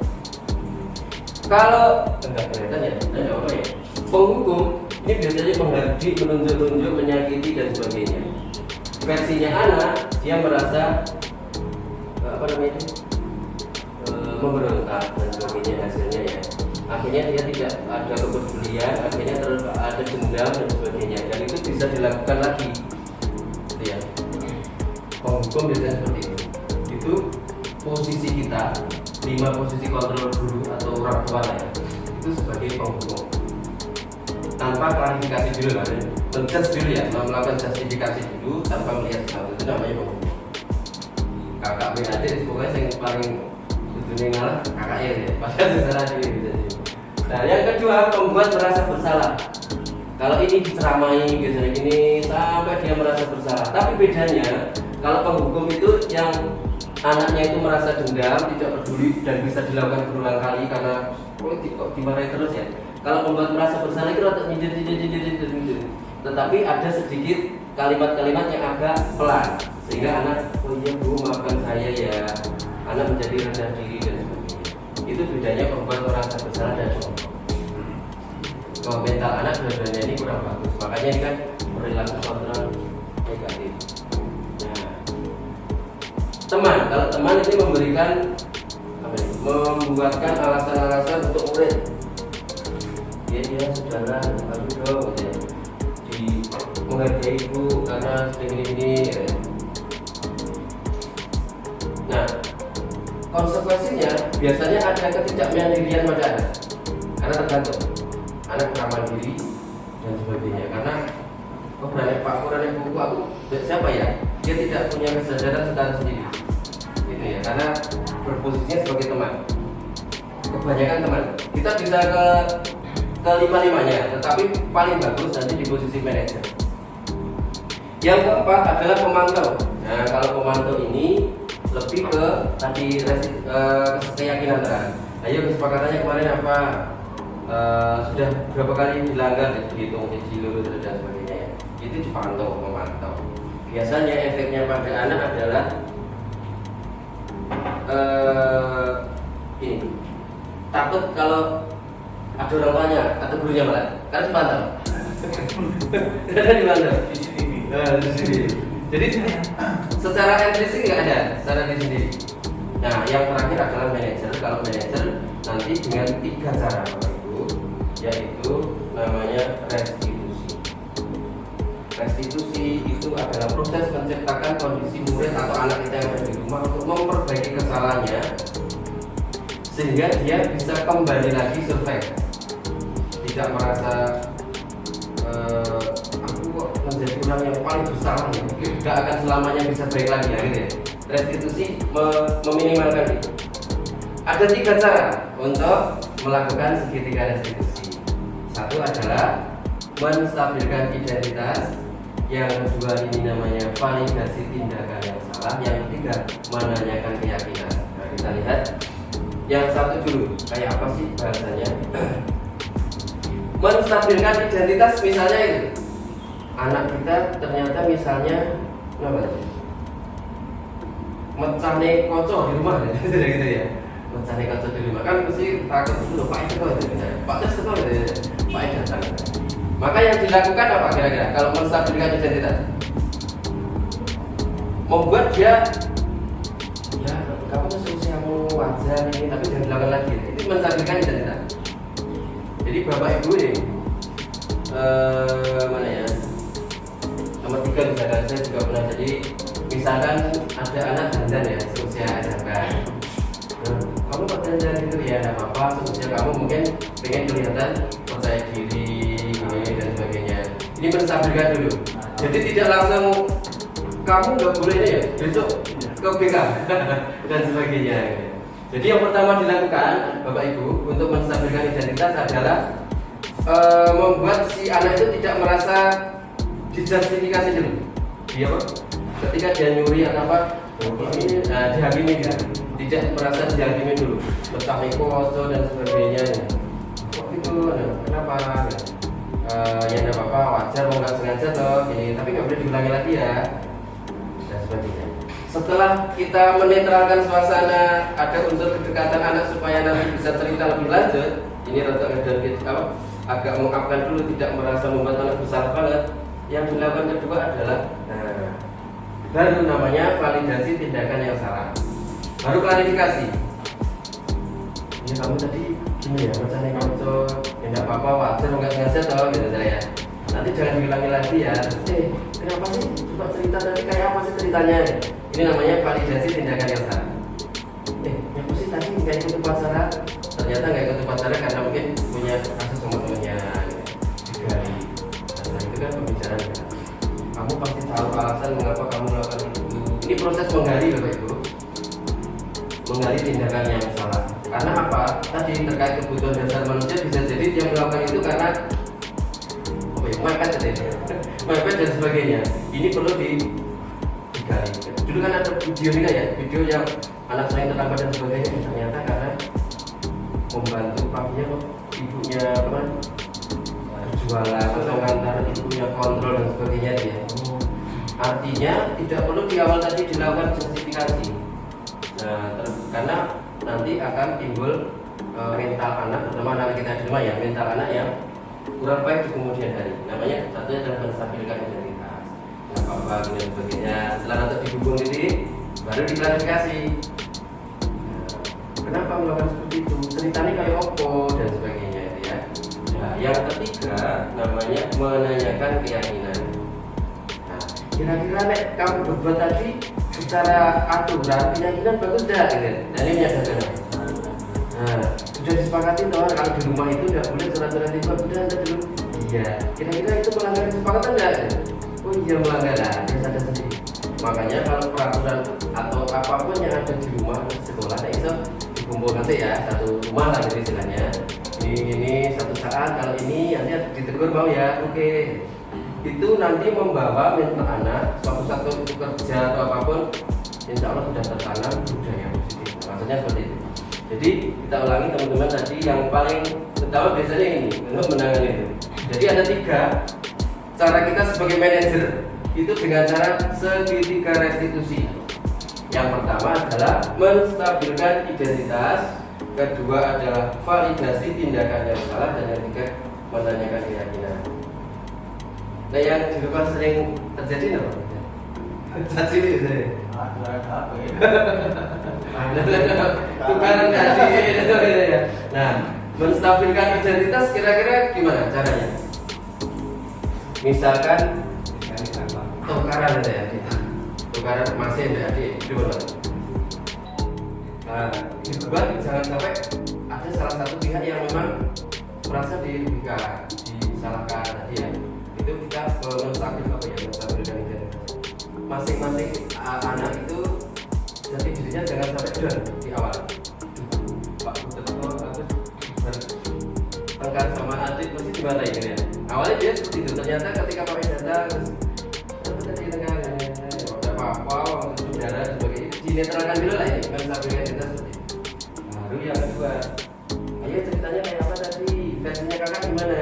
Speaker 1: Kalau enggak kelihatan ya, apa ya? Penghukum ini biasanya menghardik, menunjuk-nunjuk, menyakiti dan sebagainya. Versinya anak, dia merasa apa namanya memberontak dan sebagainya hasilnya ya. Akhirnya dia tidak ada kepedulian, akhirnya ada dendam dan sebagainya. Dan itu bisa dilakukan lagi, gitu ya. Penghukum biasanya seperti itu. Itu posisi kita, 5 posisi kontrol guru atau orang tua ya. Itu sebagai penghukum. Tanpa klarifikasi dulu kan, menjudge dulu ya, melakukan justifikasi dulu tanpa melihat sesuatu, itu namanya penghukum. Kakak B adik pokoknya yang paling dunia ngalah kakaknya ya, pasti ada salah diri gitu. Nah yang kedua, membuat merasa bersalah. Kalau ini diceramai gitu gini sampai dia merasa bersalah. Tapi bedanya kalau penghukum itu yang anaknya itu merasa dendam, tidak peduli dan bisa dilakukan berulang kali karena kok dimarahi terus ya. Kalau membuat merasa bersalah itu untuk nyindir. Tetapi ada sedikit kalimat-kalimat yang agak pelan sehingga anak, oh iya bu maafkan saya ya, anak menjadi rendah diri dan sebagainya. Itu bedanya membuat merasa bersalah dan contoh. Kalau mental anak dua-duanya ini kurang bagus, makanya ini kan perilaku kontrol negatif. Nah, teman, kalau teman ini memberikan membuatkan alasan-alasan untuk murid. Dia saudara, aduh dong, ya. Menghargai ibu karena segini-gini ya. Nah, konsekuensinya biasanya ada ketidakmandirian pada anak. Karena tergantung anak kurang mandiri dan sebagainya. Karena berani Pak berani buku aku siapa ya? Dia tidak punya kesadaran secara sendiri, gitu ya. Karena berposisinya sebagai teman. Kebanyakan teman kita bisa ke lima-limanya, tetapi paling bagus nanti di posisi manajer. Yang keempat adalah pemantau. Nah, kalau pemantau ini lebih ke tadi keyakinan terang. Ayo kesepakatannya kemarin apa? Sudah berapa kali dilanggar, dihitung dulu dan sebagainya ya. Itu dipantau, memantau. Biasanya efeknya pada anak adalah ini takut kalau ada orang tuanya atau gurunya malah kan dipantau. Karena dipantau. Di sini. Jadi secara empiris nggak ada, secara di sini. Nah, yang terakhir adalah manajer. Kalau manajer nanti dengan 3 cara Bapak Ibu, yaitu namanya restitusi. Restitusi itu adalah proses menciptakan kondisi murid atau anak kita yang ada di rumah untuk memperbaiki kesalahannya sehingga dia bisa kembali lagi survive, tidak merasa aku kok menjadi orang yang paling bersalah ya, gak akan selamanya bisa baik lagi ya, gitu ya. Restitusi meminimalkan itu. Ada 3 cara untuk melakukan segitiga restitusi. Satu adalah menstabilkan identitas, yang kedua ini namanya validasi tindakan yang salah, yang ketiga menanyakan keyakinan. Nah, kita lihat yang satu dulu, kayak apa sih bahasanya? Menstabilkan identitas misalnya itu anak kita ternyata misalnya apa sih? Mecane kocok di rumah gitu ya. Mecane kocok di rumah kan mesti takut dulu Pak itu kok gitu. Pak itu kok Pak datang. Maka yang dilakukan apa kira-kira kalau menstabilkan identitas? Membuat dia ya kamu seusiamu wajar ini tapi jangan dilakukan lagi. Itu menstabilkan identitas. Jadi Bapak Ibu ini mana ya? Nomor 3 misalkan saya juga pernah jadi misalkan ada anak dandan ya seusia SMP. Kamu kok dandan gitu ya, tidak apa-apa, seusia kamu mungkin pengen kelihatan percaya diri ini dan sebagainya. Ini menstabilkan dulu. Jadi tidak langsung kamu nggak boleh ya besok ke BK dan sebagainya. Jadi yang pertama dilakukan Bapak Ibu untuk menstabilkan identitas adalah membuat si anak itu tidak merasa dijustifikasi dulu. Dia apa? Ketika dia nyuri atau apa, ini dihakimi kan? Tidak merasa dihakimi dulu. Pecah koso dan sebagainya. Kok itu? Kenapa? Ya tidak apa-apa, wajar mau nggak sengaja toh. Ini tapi nggak boleh diulangi lagi ya. Dan sebagainya. Setelah kita menetralkan suasana, ada unsur kedekatan anak supaya nanti bisa cerita lebih lanjut. Ini rada agak mengungkapkan dulu, tidak merasa membuat anak besar banget. Yang dilakukan kedua adalah baru namanya validasi tindakan yang salah. Baru klarifikasi. Ya kamu tadi gini ya, macamnya kamu ya nggak apa-apa, wajar nggak sengaja toh gitu saya. Nanti jangan diulangi lagi ya. Kenapa sih? Coba cerita tadi kayak apa sih ceritanya? Ini namanya validasi tindakan yang salah. Yang sih tadi nggak ikut upacara, ternyata nggak ikut upacara karena mungkin punya kasus sama temennya. Nah itu kan pembicaraan kan. Kamu pasti tahu alasan mengapa kamu melakukan itu. Ini proses menggali Bapak Ibu, menggali tindakan yang salah. Karena apa? Tadi terkait kebutuhan dasar manusia, bisa jadi dia melakukan itu karena mepet dan sebagainya. Ini perlu digali. Dulu kan ada video ini ya, video yang anak saya terlambat dan sebagainya. Ternyata karena membantu papinya kok ibunya apa? Jualan atau mengantar ibunya kontrol dan sebagainya ya. Artinya tidak perlu di awal tadi dilakukan justifikasi. Nah, karena nanti akan timbul mental anak, terutama anak kita di rumah ya, mental anak yang kurang baik di kemudian hari. Namanya satunya adalah menstabilkan identitas. Nah, apa dan sebagainya. Setelah nanti dihubung titik, baru diklarifikasi. Kenapa melakukan seperti itu? Ceritanya kayak opo dan sebagainya ya. Nah, yang ketiga namanya menanyakan keyakinan. Nah, kira-kira nek kamu berbuat tadi secara aturan keyakinan bagus dah gitu. Dan ini menyatakan. Nah, sudah disepakati toh kalau di rumah itu tidak boleh surat-surat itu udah dulu. Iya, kira-kira itu melanggar kesepakatan nggak? Oh iya melanggar, nah dia sadar sendiri. Makanya kalau peraturan atau apapun yang ada di rumah sekolah, nah itu dikumpul nanti ya, satu rumah lah gitu istilahnya. Ini satu saat kalau ini nanti ditegur mau ya, oke. Itu nanti membawa mental anak suatu satu kerja atau apapun, insya Allah sudah tertanam budaya positif. Maksudnya seperti itu. Jadi kita ulangi teman-teman tadi yang paling pertama biasanya ini untuk menangani itu. Jadi ada 3 cara kita sebagai manajer itu dengan cara segitiga restitusi. Yang pertama adalah menstabilkan identitas, kedua adalah validasi tindakan yang salah, dan yang ketiga menanyakan keyakinan. Nah yang di depan sering terjadi apa? Caci itu saya.
Speaker 4: Apa ya?
Speaker 1: Tukaran tadi. Nah, menstabilkan identitas kira-kira gimana caranya? Misalkan tukaran ya, tukaran mesin ya, gimana? Nah, kedua jangan sampai ada salah satu pihak yang memang merasa dirugikan, disalahkan tadi ya. Itu kita menstabilkan apa ya? Menstabilkan identitas. Masing-masing anak itu jadi dirinya jangan sampai down di awal. Pak betul harus bertengkar sama atlet mesti gimana ya? Awalnya dia seperti itu, ternyata ketika pakai data terus tadi tengah ada apa-apa, saudara sebagainya dinetralkan dulu lah ini, menstabilkan identitas seperti itu. Baru yang kedua, ayo ceritanya kayak apa tadi, versinya kakak gimana,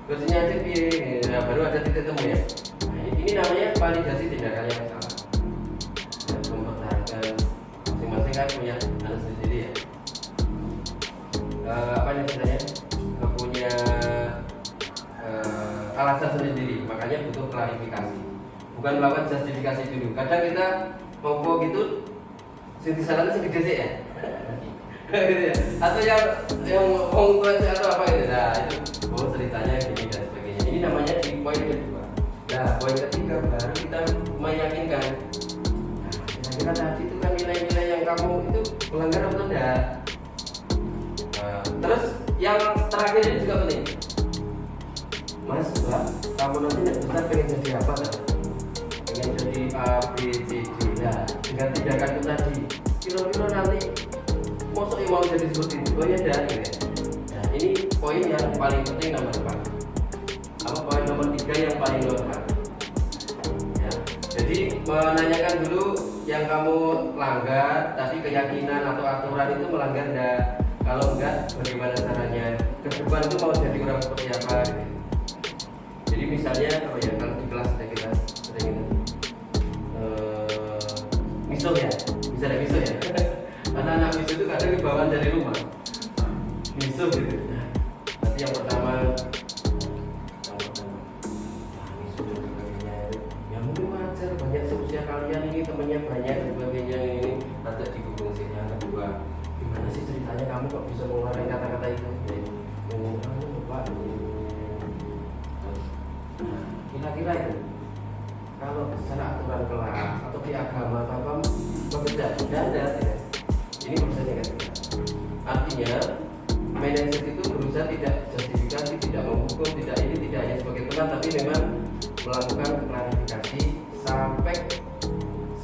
Speaker 1: versinya aja nah, baru ada titik temu ya. Ini namanya validasi tindakan yang salah. Ya, mempertahankan masing-masing kan punya harus sendiri ya. Apa yang istilahnya? Punya alasan sendiri. Makanya butuh klarifikasi. Bukan melakukan justifikasi dulu. Kadang kita mau gitu, sing disalahkan sing gede sih ya. Gitu ya. Atau yang ngomong atau apa gitu. Nah itu ceritanya gini dan sebagainya. Ini namanya di poin kedua. Nah, poin ketiga baru kita meyakinkan. Nah, kira-kira tadi itu kan nilai-nilai yang kamu itu melanggar atau tidak? Nah, terus yang terakhir ini juga penting. Mas, Mbak, kamu nanti besar pengen jadi apa? Pengen jadi A, B, C, D. Nah, dengan tindakan itu tadi, kira-kira nanti masuk mau jadi seperti itu? Oh ya, dah. Nah, ini poin yang paling penting nomor 4. Apa poin nomor 3 yang paling normal ya. Jadi menanyakan dulu yang kamu langgar tadi, keyakinan atau aturan itu melanggar enggak, kalau enggak bagaimana caranya ke depan itu mau jadi orang seperti apa gitu. Jadi misalnya apa ya, kalau di kelas kita sering misuh ya, misalnya misuh ya anak-anak misuh itu kadang dibawaan dari rumah misuh gitu. Nah, nanti yang pertama banyak seusia kalian ini, temennya banyak dan sebagainya, ini nanti digubung sih. Yang kedua, gimana sih ceritanya kamu kok bisa mengeluarkan kata-kata itu? Pak, kira-kira itu kalau secara aturan kelas atau di agama atau apa berbeda, tidak ada ya. Ini prosesnya kan. Artinya manajer itu berusaha tidak justifikasi, tidak menghukum, tidak ini, tidak hanya sebagai teman, tapi memang melakukan klarifikasi sampai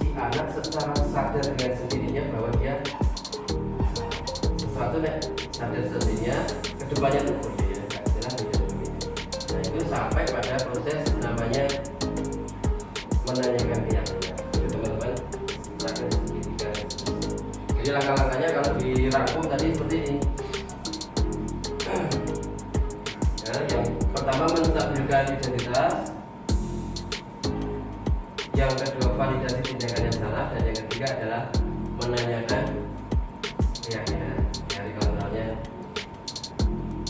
Speaker 1: si anak secara sadar dengan sendirinya bahwa dia sesuatu sadar sendirinya kedepannya itu berbeda, jelas tidak berbeda. Nah itu sampai pada proses namanya menanyakan keyakinan. Itu teman-teman lakukan segitiga. Jadi langkah-langkahnya kalau dirangkum tadi seperti ini. Ya, yang pertama menstabilkan identitas, yang kedua validasi tindakan yang salah, dan yang ketiga adalah menanyakan keyakinan. Jadi kalau misalnya,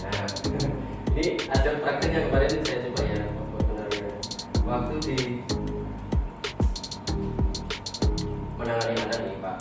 Speaker 1: nah ini ada praktek yang kemarin saya coba ya, benar-benar waktu di menangani anak nih Pak.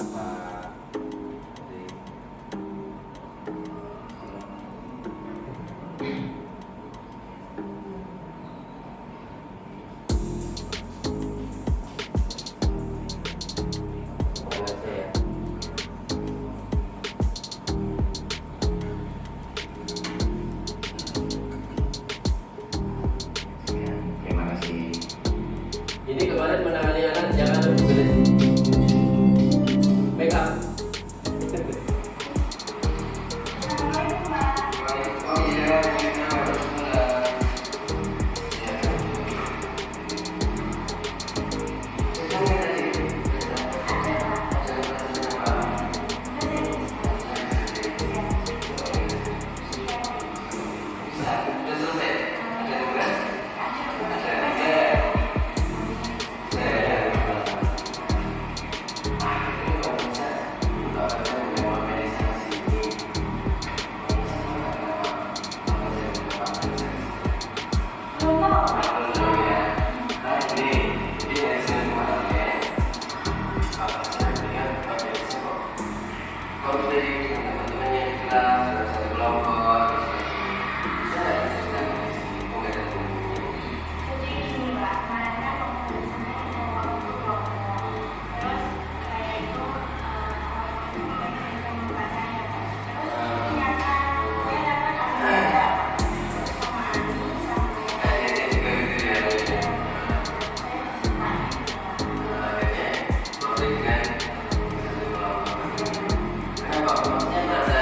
Speaker 1: maksudnya merasa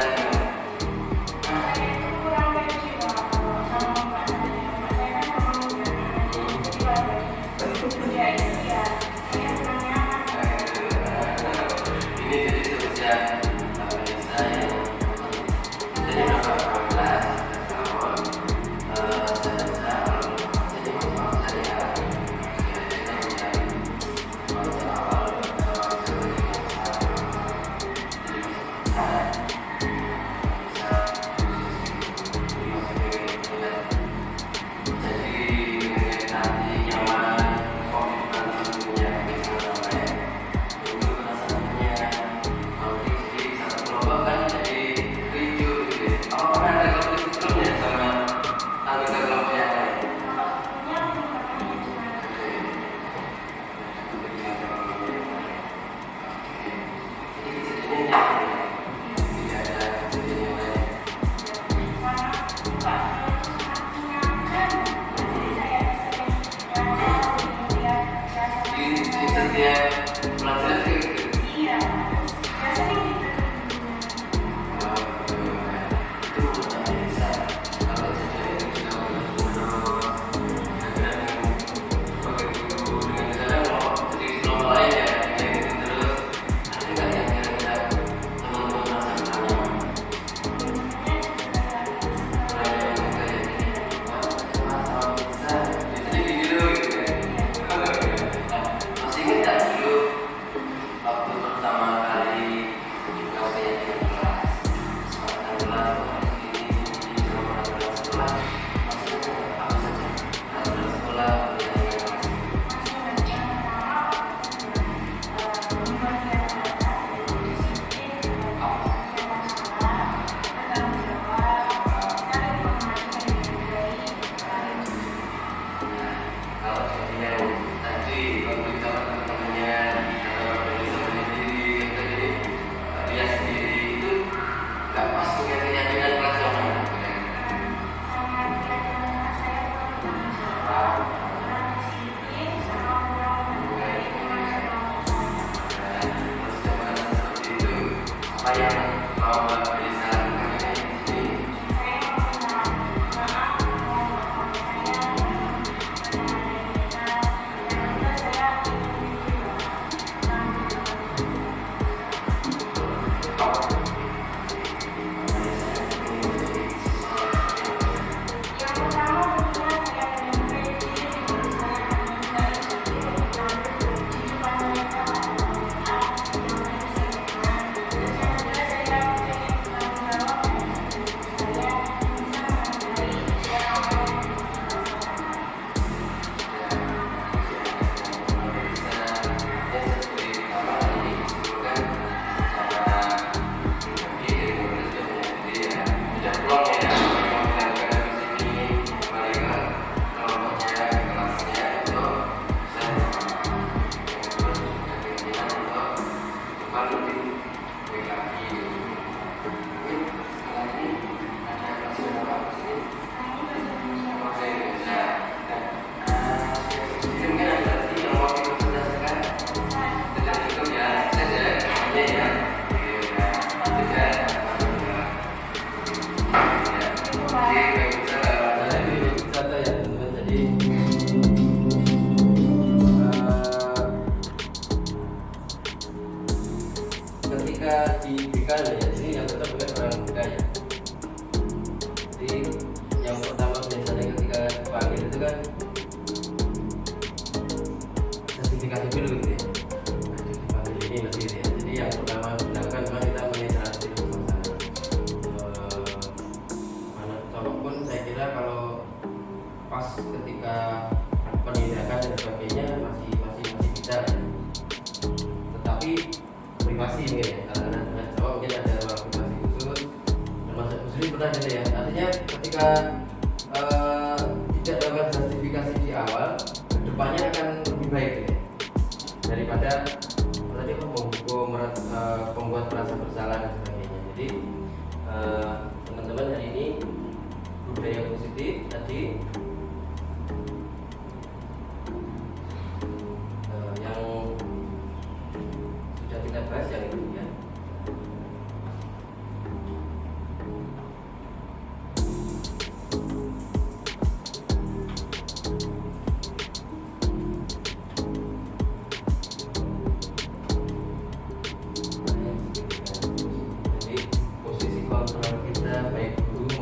Speaker 2: Saya itu kurang kecewa kalau sama Mbak Nanda. Mbak saya kan memang udah jadi warga dia itu ya saya kurang nyaman.
Speaker 1: ini jadi sejak saya jadi berapa kelas awal jadi masalah saya ketika di BK ya, ini yang tetap bukan orang BK ya. Jadi yang pertama biasanya ketika dipanggil itu kan sertifikasi dulu gitu ya. Dipanggil ini masih gitu ya. Jadi yang pertama dilakukan memang kita menetrasi dulu mana walaupun saya kira kalau pas ketika penindakan dan sebagainya masih bisa ya. Tetapi privasi mungkin ya, karena Jawa mungkin ada ruang privasi khusus termasuk muslim pernah gitu ya. Artinya ketika tidak dapat sertifikasi di awal, kedepannya akan lebih baik gitu ya, daripada tadi membuat merasa bersalah dan sebagainya. Jadi teman-teman hari ini budaya positif tadi yang sudah kita bahas yang itu ya.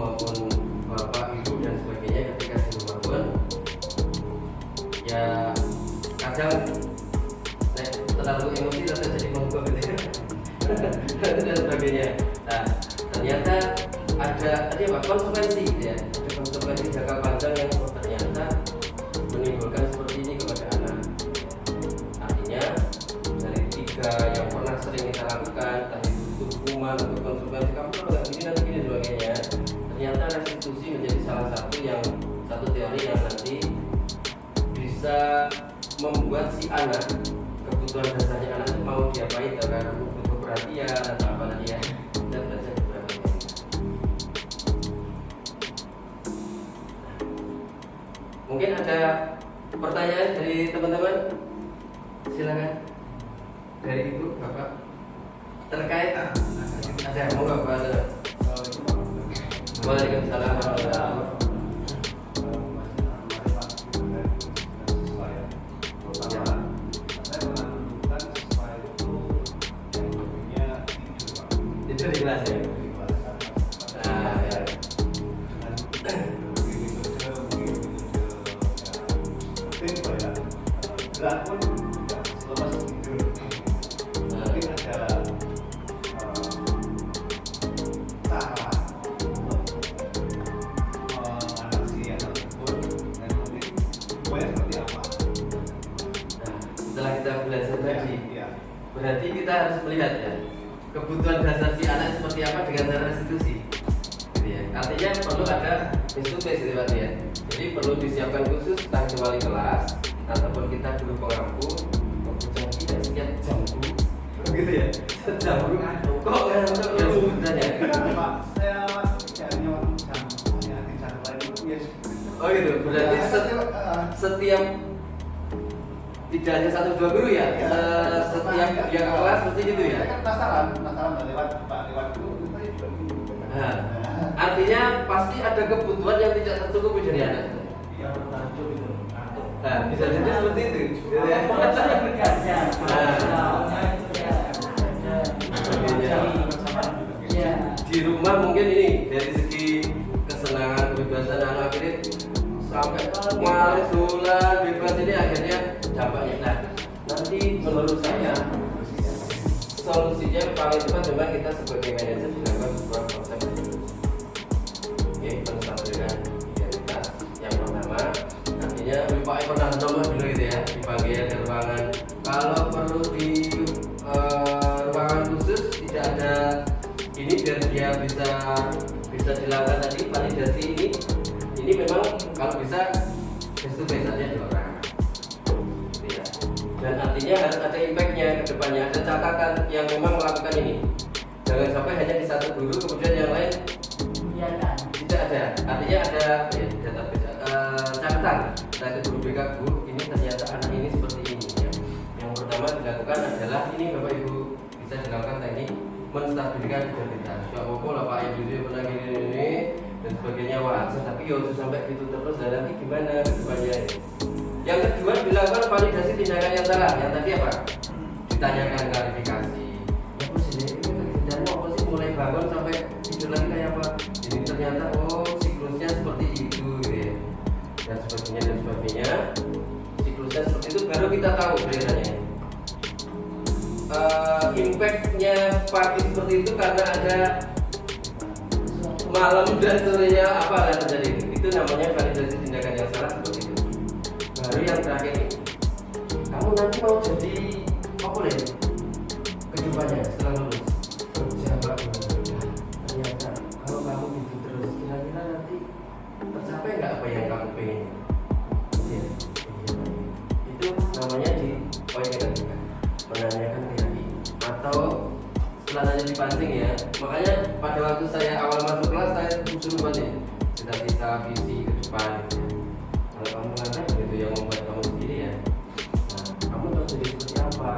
Speaker 1: maupun bapak ibu dan sebagainya ketika di rumah pun ya kadang terlalu emosi atau jadi mogok gitu dan sebagainya. Nah ternyata ada konsekuensi gitu ya, ada konsekuensi jangka panjang yang ternyata menimbulkan seperti ini kepada anak. Artinya dari 3 yang pernah sering kita lakukan, tadi itu hukuman untuk konsekuensi kamu kalau nggak gini nanti gini sebagainya, ternyata restitusi menjadi salah satu teori yang nanti bisa membuat si anak, kebutuhan dasarnya anak itu mau diapain, karena butuh perhatian atau apa tadi ya, dan belajar beberapa teknik. Mungkin ada pertanyaan dari teman-teman, silakan dari ibu bapak terkait ada mau nggak pak? Waalaikumsalam warahmatullahi wabarakatuh. Itu di kelas ya. Nah, ya. Setelah kita belajar tadi, berarti kita harus melihat ya kebutuhan dasar si anak seperti apa dengan cara restitusi. Gitu ya. Artinya perlu ada face to face gitu Pak ya. Jadi perlu disiapkan khusus entah itu wali kelas ataupun kita guru pengampu kebutuhan kita setiap jam gitu ya. Sejam kok untuk yang sebenarnya. Oh gitu. Berarti setiap tidak hanya 1-2 guru ya, setiap dia ke kelas mesti gitu ya. Nah, artinya pasti ada kebutuhan yang tidak tercukupi dari anak. Nah, bisa jadi seperti itu. Di rumah mungkin ini dari segi kesenangan kebebasan anak ini sampai malam bulan bebas ini akhirnya dampaknya. Nah, nanti menurut saya solusinya paling tepat memang kita sebagai manajer dilakukan sebuah konsep dulu. Oke, menstabilkan identitas yang pertama. Artinya Pak pernah nomor dulu gitu ya, dipanggil ke ruangan. Kalau perlu di ruangan khusus tidak ada ini biar dia bisa dilakukan tadi validasi ini. Ini memang kalau bisa face to face aja 2 orang. Ya. Dan artinya harus ada impactnya ke depannya, ada catatan yang memang melakukan ini. Jangan sampai hanya di satu guru kemudian yang lain tidak ada. Artinya ada catatan dari guru BK Bu, ini ternyata anak ini seperti ini ya. Yang pertama dilakukan adalah ini Bapak Ibu bisa dilakukan teknik menstabilkan identitas. Ya Allah lah Pak Ibu pernah gini dan sebagainya wajar, tapi ya sampai gitu terus dan nanti gimana ke depannya. Yang kedua dilakukan validasi tindakan yang salah. Yang tadi apa? Ditanyakan klarifikasi. Ya kok sini kerjanya apa sih mulai bangun sampai tidur lagi kayak apa? Jadi ternyata siklusnya seperti itu gitu ya. Dan sebagainya. Siklusnya seperti itu baru kita tahu beritanya. Impactnya pagi seperti itu karena ada malam dan sorenya apa yang terjadi. Itu namanya validasi tindakan yang salah seperti itu. Baru yang terakhir ini, kamu nanti mau jadi apa nih kehidupannya setelah lulus? Pejabat. Ternyata kalau kamu gitu terus, kira-kira nanti tercapai nggak apa yang kamu pengen? Ya, itu namanya di poin yang ketiga, menanyakan teori atau setelah nanya dipancing ya. Makanya pada waktu saya awal masuk kelas saya suruh buat ya cita-cita visi ke depan gitu ya. Kalau kamu mengatakan itu yang membuat kamu sendiri ya. Nah, kamu harus jadi seperti apa?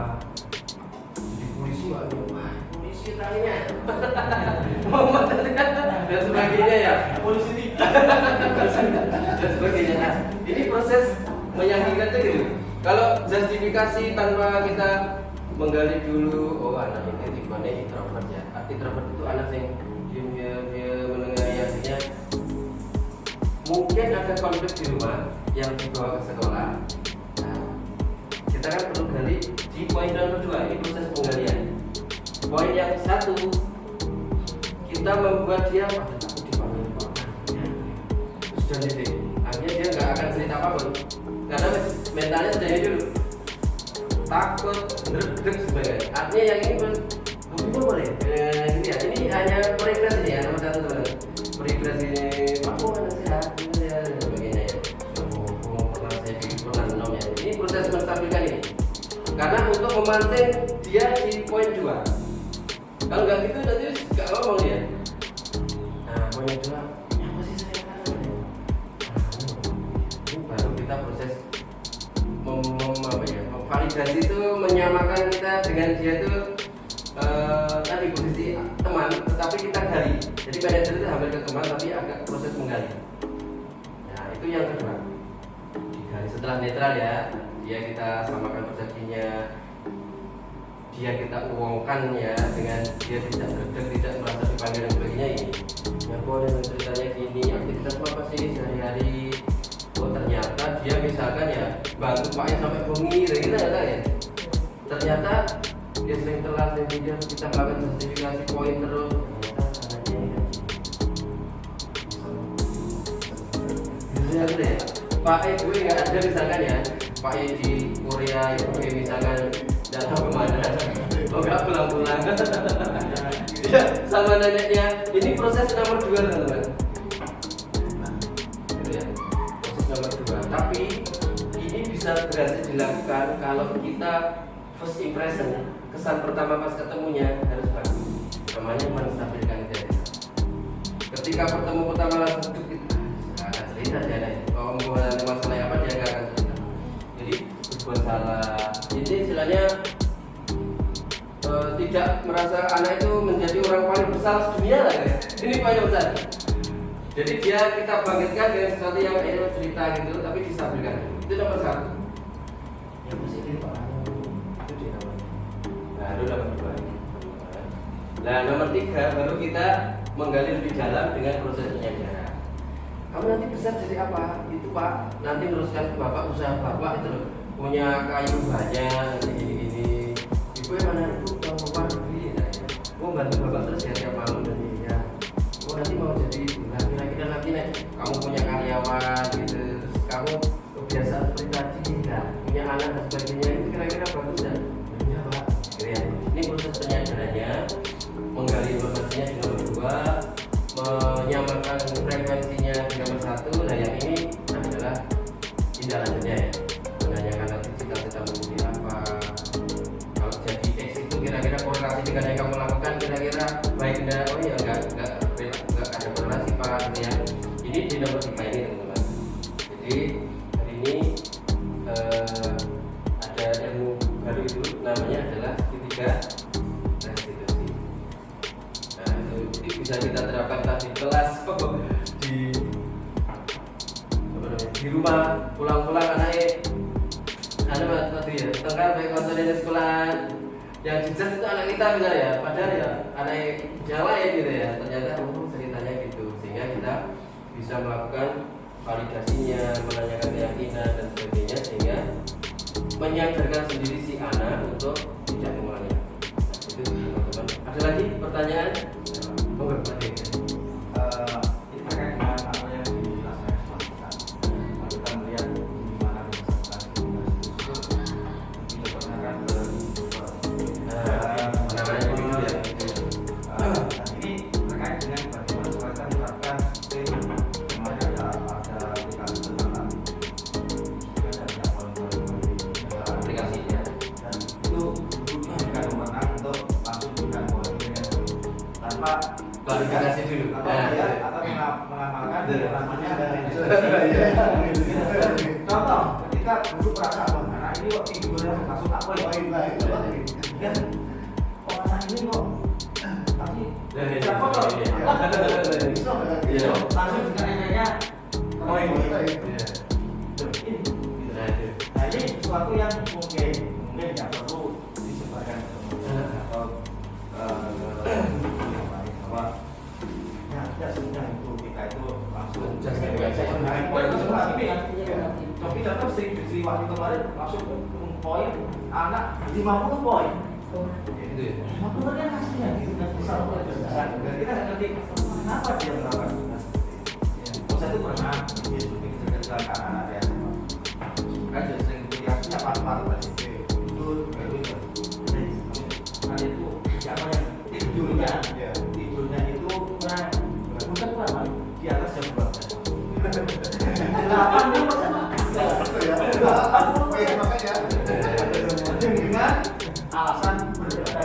Speaker 1: Jadi polisi nggak? Wah, polisi tanya. Dan sebagainya ya. Polisi ini. Dan sebagainya. Nah, ini proses meyakinkan itu gitu. Kalau justifikasi tanpa kita menggali dulu, oh anak ini tipe introvert ya. Introvert itu anak yang dia menengahi hasilnya mungkin ada konflik di rumah yang dibawa ke sekolah. Nah, kita kan perlu gali di poin nomor 2, ini proses penggalian. Poin yang 1, kita membuat dia takut dipanggil Pak. Sudah nih, akhirnya dia nggak akan cerita apapun karena mentalnya sudah ini dulu, takut, deg-deg sebagainya. Artinya yang ini begitu boleh. Gitu ya. Ini hanya refresh ini ya, nomor 1 teman-teman. Refresh ini, aku mana sehat, ini ya, dan sebagainya ya. Pernah saya pernah nom ya. Ini proses menstabilkan ini. Karena untuk memancing dia di poin 2. Kalau nggak gitu nanti nggak ngomong dia. Nah, poin 2, apa sih saya katakan? Ini baru kita proses validasi itu menyamakan kita dengan dia itu tadi posisi teman, tetapi kita gali. Jadi manajer itu hampir ke teman, tapi agak proses menggali. Nah, itu yang kedua. Digali setelah netral ya, dia kita samakan persepsinya, dia kita uangkan ya dengan dia tidak deg-deg, tidak merasa dipanggil dan sebagainya ini. Yang boleh ceritanya gini, aktivitas apa sih sehari-hari? Oh ternyata dia misalkan ya bantu Pak sampai bengi, kita nggak tahu ya. Ternyata dia sering telat dan kita melakukan sertifikasi poin terus. Ternyata anaknya ya. Pak gue nggak ada misalkan ya. Pak di Korea itu misalkan datang kemana? Oh nggak pulang-pulang. Dia sama neneknya. Ini proses nomor 2 teman-teman. Nomor 2, tapi ini bisa berhasil dilakukan kalau kita first impression, kesan pertama pas ketemunya harus bagus, namanya menstabilkan dia. Ketika pertemu pertama langsung nggak akan cerita dia nih, kalau mau ada masalah apa dia nggak akan cerita. Jadi berbuat salah, ini istilahnya tidak merasa anak itu menjadi orang paling bersalah sedunia lah ya. Ini paling besar. Jadi dia kita bangkitkan dengan sesuatu yang cerita gitu, tapi distabilkan. Itu nomor 1. Yang mesti ini Pak. Itu dia namanya. Nah, itu nomor 2. Nah, nomor 3 baru kita menggali lebih dalam dengan proses penyajaran. Kamu nanti besar jadi apa? Itu Pak. Nanti teruskan ke Bapak, usaha Bapak itu loh. Punya kayu banyak, ini. Ibu yang mana itu? Bang Bapak negeri. Mau bantu Bapak terus ya tiap malam dan ya. Oh nanti mau jadi laki-laki nih, kamu punya karyawan gitu, terus kamu kebiasaan seperti tadi, nah, punya anak dan sebagainya, itu kira-kira bagus dan ya Pak. Ini proses penyadarannya, menggali informasinya di nomor 2, menyamakan frekuensinya di nomor 1. Nah yang ini adalah tindak lanjutnya ya, menanyakan nanti cita-cita menjadi apa, kalau jadi X itu kira-kira korelasi dengan yang kamu lakukan kira-kira baik enggak? Oh ya enggak ada korelasi Pak ya. Ini di nomor 5 ini teman-teman. Jadi hari ini ada ilmu baru itu namanya adalah segitiga restitusi. Nah itu bisa kita terapkan di kelas di rumah, pulang-pulang anaknya tadi ya tengkar baik konten sekolah yang dijudge itu anak kita misalnya ya, padahal ya anak yang lain gitu ya, ternyata ceritanya gitu, sehingga kita bisa melakukan validasinya, menanyakan keyakinan dan sebagainya, sehingga menyadarkan sendiri si anak untuk tidak mengulangi. Itu teman-teman. Ada lagi pertanyaan? Oh enggak,
Speaker 4: ini terkait dengan apa yang dilaksanakan Pak. Kita melihat gimana itu diberdasarkan ke ini terkait dengan bagaimana kita menerapkan sistem kemarin ada aplikasi tentang
Speaker 1: aplikasi ya.
Speaker 4: Dan itu diberikan wewenang untuk langsung diberikan poin tanpa
Speaker 1: klarifikasi dulu.
Speaker 4: Atau mengamalkan namanya ada contoh ketika guru merasa anak ini kok tidurnya masuk apa ya kan anak ini kok tapi siapa kok langsung juga nanya poin nah ini sesuatu yang mungkin nggak perlu disebarkan atau bahwa ya sebenarnya itu kita itu langsung Tapi tetap Sri Waktu kemarin masuk ke poin anak 50 poin.
Speaker 1: Gitu ya.
Speaker 4: 50 kan hasilnya gitu kan besar besar. Dan kita nggak ngerti kenapa dia melakukan itu. Saya itu pernah dia syuting kecelakaan anak ya. Kan dia sering reaksinya part-part tadi. Itu kan itu siapa yang tidurnya itu kurang bukan kurang di atas jam 12. 80% makanya dengan alasan berbeda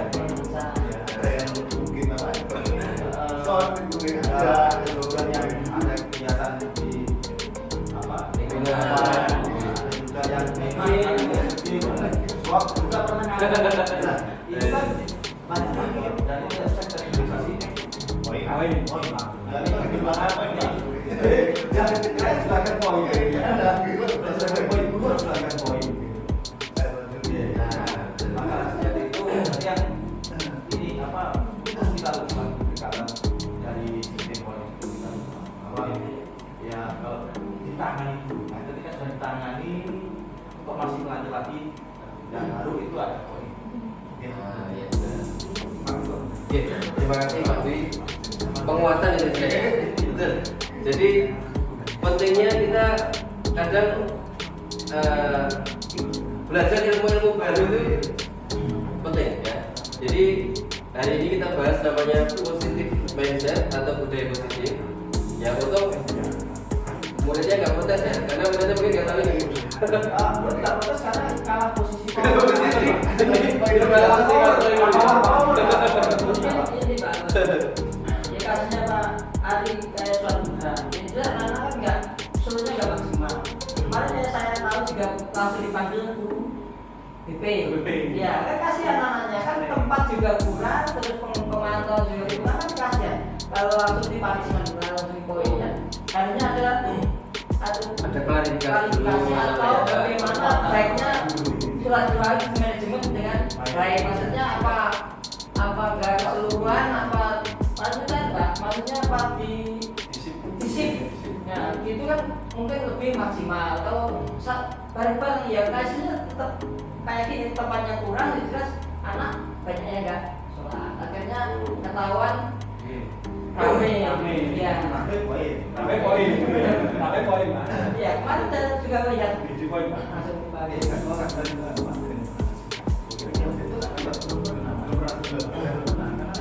Speaker 4: ada yang mungkin apa ada kegiatan di apa ada juga yang swab juga pernah ada itu kan banyak dan itu saya terindikasi poin dan itu gimana apa ini ya kita silakan poin silakan poin dulu silakan poin maka sejati itu yang ini apa kita lakukan pendekatan dari sistem poin itu kita bahwa ya kalau ditangani dulu ketika sudah ditangani kok masih melanjut lagi dan baru itu ada poin.
Speaker 1: Terima kasih Pak Dwi. Penguatan itu saya. Betul. Jadi pentingnya kita kadang belajar ilmu-ilmu baru itu penting ya. Jadi hari ini kita bahas namanya positif mindset atau budaya positif. Ya untuk muridnya nggak protes ya, karena muridnya mungkin nggak tahu ini.
Speaker 4: Nggak protes karena kalah posisi.
Speaker 5: Ya kasusnya Pak Ari kayak suatu itu anak kan nggak seluruhnya nggak maksimal. Kemarin ya saya tahu juga langsung dipanggil guru BP. Ya kan kasihan anaknya kan tempat juga kurang, terus pemantauan juga kurang kan kasihan. Kalau langsung dipanggil langsung dipoin ya. Harusnya ada
Speaker 1: klarifikasi
Speaker 5: atau bagaimana baiknya surat-surat manajemen dengan baik, maksudnya apa enggak keseluruhan apa maksudnya apa di disip ya itu kan mungkin lebih maksimal. Kalau bareng-bareng ya kasihnya tetap kayak gini, tempatnya kurang jelas anak banyaknya enggak sholat, akhirnya ketahuan rame ya
Speaker 4: Tapi poin
Speaker 5: ya kemarin saya juga melihat langsung bagi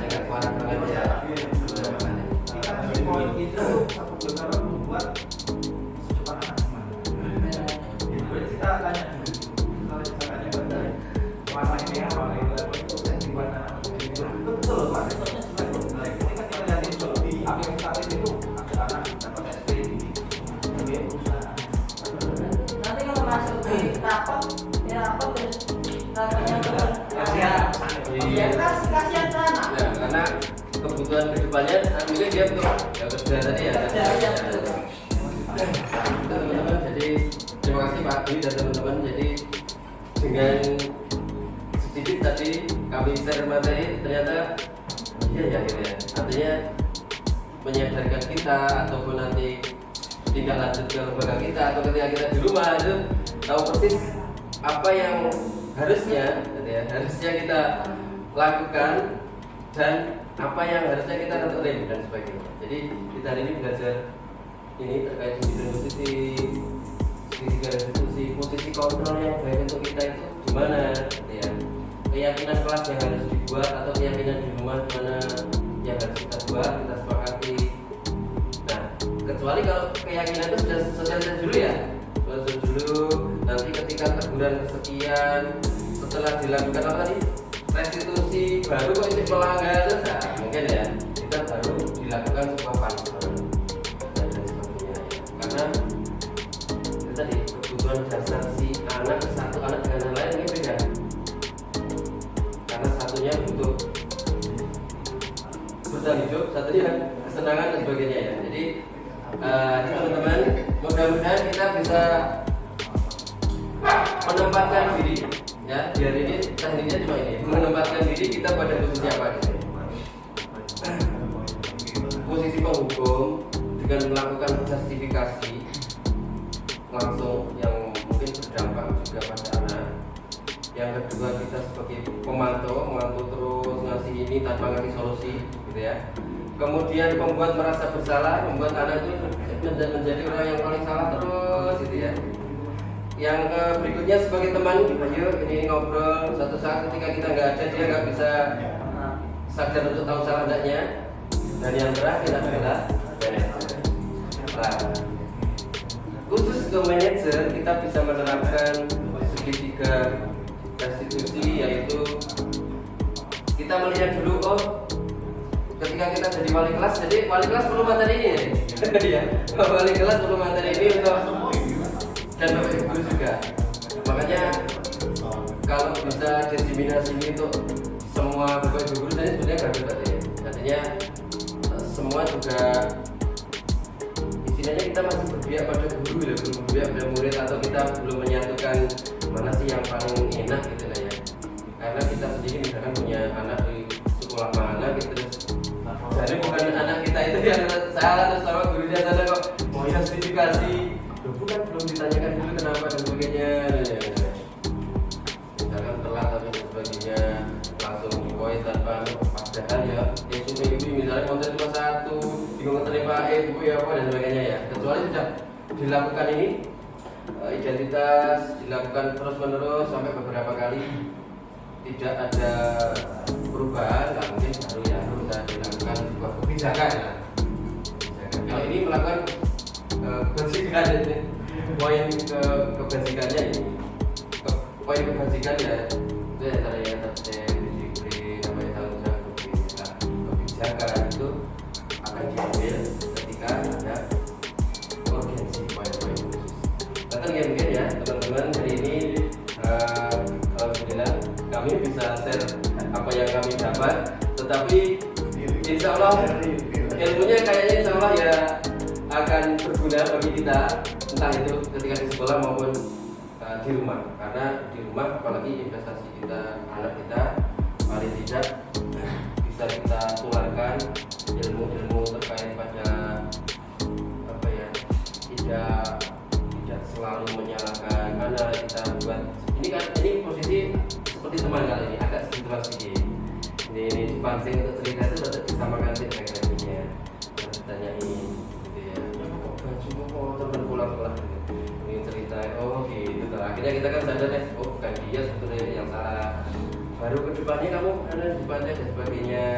Speaker 1: Jangan kuat banget ya.
Speaker 4: poin itu satu benar membuat secepat anak gimana. Jadi kita tanya dulu, kita tanya pada warna ini apa itu di warna betul Pak. Ketika kita lihat itu di aplikasi itu ada anak dapat SP di perusahaan.
Speaker 5: nanti kalau masuk di rapat terus rapatnya
Speaker 1: Kasihan.
Speaker 5: ya kasihan ke anak
Speaker 1: Ya, karena kebutuhan kedepannya mungkin dia untuk kerja tadi ya. Teman-teman, jadi terima kasih Pak Dwi dan teman-teman. Jadi dengan sedikit tadi kami share materi, ternyata iya ya gitu ya. Artinya menyadarkan kita ataupun nanti tindak lanjut ke lembaga kita atau ketika kita di rumah itu tahu persis apa yang harusnya gitu ya, harusnya kita lakukan dan apa yang harusnya kita tentuin dan sebagainya. Jadi kita hari ini belajar ini terkait dengan posisi kontrol yang baik untuk kita itu gimana gitu ya. Keyakinan kelas yang harus dibuat atau keyakinan di rumah mana yang harus kita buat, kita sepakati. Nah, kecuali kalau keyakinan itu sudah selesai dulu ya, selesai dulu. Nanti ketika teguran kesekian setelah dilakukan apa tadi restitusi baru kok itu melanggar itu nah, mungkin ya kita baru dilakukan sebuah punishment dan sebagainya ya. Karena itu tadi kebutuhan dasar si anak satu anak dengan yang lain ini beda. Karena satunya butuh bertahan hidup, satunya kesenangan dan sebagainya ya. Jadi teman-teman, mudah-mudahan kita bisa menempatkan diri ya. Di hari ini tekniknya cuma ini, menempatkan diri kita pada posisi apa gitu. Posisi penghukum dengan melakukan justifikasi langsung yang mungkin berdampak juga pada anak. Yang kedua, kita sebagai pemantau terus ngasih ini tanpa ngasih solusi gitu ya. Kemudian membuat merasa bersalah, membuat anak itu menjadi orang yang paling salah terus gitu ya. Yang berikutnya sebagai teman, ayo ini ngobrol, suatu saat ketika kita nggak ada dia nggak bisa sadar untuk tahu salah tidaknya. Dan yang terakhir adalah manajer. Nah, khusus ke manajer kita bisa menerapkan segitiga restitusi, yaitu kita melihat dulu, oh ketika kita jadi wali kelas perlu materi ini ya. Wali kelas perlu materi ini untuk dan bapak ibu guru juga. Makanya kalau bisa diseminasi ini untuk semua bapak ibu guru, tadi sebenarnya nggak ada ya. Artinya semua juga istilahnya kita masih berpihak pada guru ya, belum berpihak pada murid, atau kita belum menyatukan mana sih yang paling enak gitu lah ya. Karena kita sendiri misalkan punya anak di sekolah mana gitu, jadi bukan anak kita itu yang salah terus sama gurunya sana kok mau justifikasi, loh bukan belum ditanyakan dulu kenapa dan sebagainya. Misalkan telat atau sebagainya langsung poin tanpa padahal ya SUP misalnya konten cuma satu, bingung terima ibu ya apa dan sebagainya ya. Kecuali sudah dilakukan ini identitas dilakukan terus menerus sampai beberapa kali tidak ada perubahan, nggak mungkin baru ya bisa dilakukan sebuah kebijakan ya. Kalau ini melakukan kebijakan ini, poin kebijakannya ini, poin kebijakan ya itu ya antara ya disiplin, apa ya tanggung jawab kebijakan itu akan diambil ketika ada urgensi poin-poin khusus. Bahkan mungkin ya teman-teman hari ini alhamdulillah kami bisa share apa yang kami dapat, tetapi insya Allah ilmunya kayaknya insya Allah ya akan berguna bagi kita, entah itu ketika di sekolah maupun di rumah. Karena di rumah apalagi investasi kita, anak kita paling tidak bisa kita tularkan ilmu-ilmu terkait pada apa ya, tidak selalu menyalahkan. Mana kita buat ini kan, ini posisi seperti teman kali ini agak sedikit ini dipancing untuk cerita itu tetap disamakan referensinya, ditanyain gitu ya, kok baju kotor dan pulang ini cerita, oh gitu. Akhirnya kita kan sadar deh, oh bukan dia sebetulnya yang salah, baru kedepannya kamu ada dibaca dan sebagainya.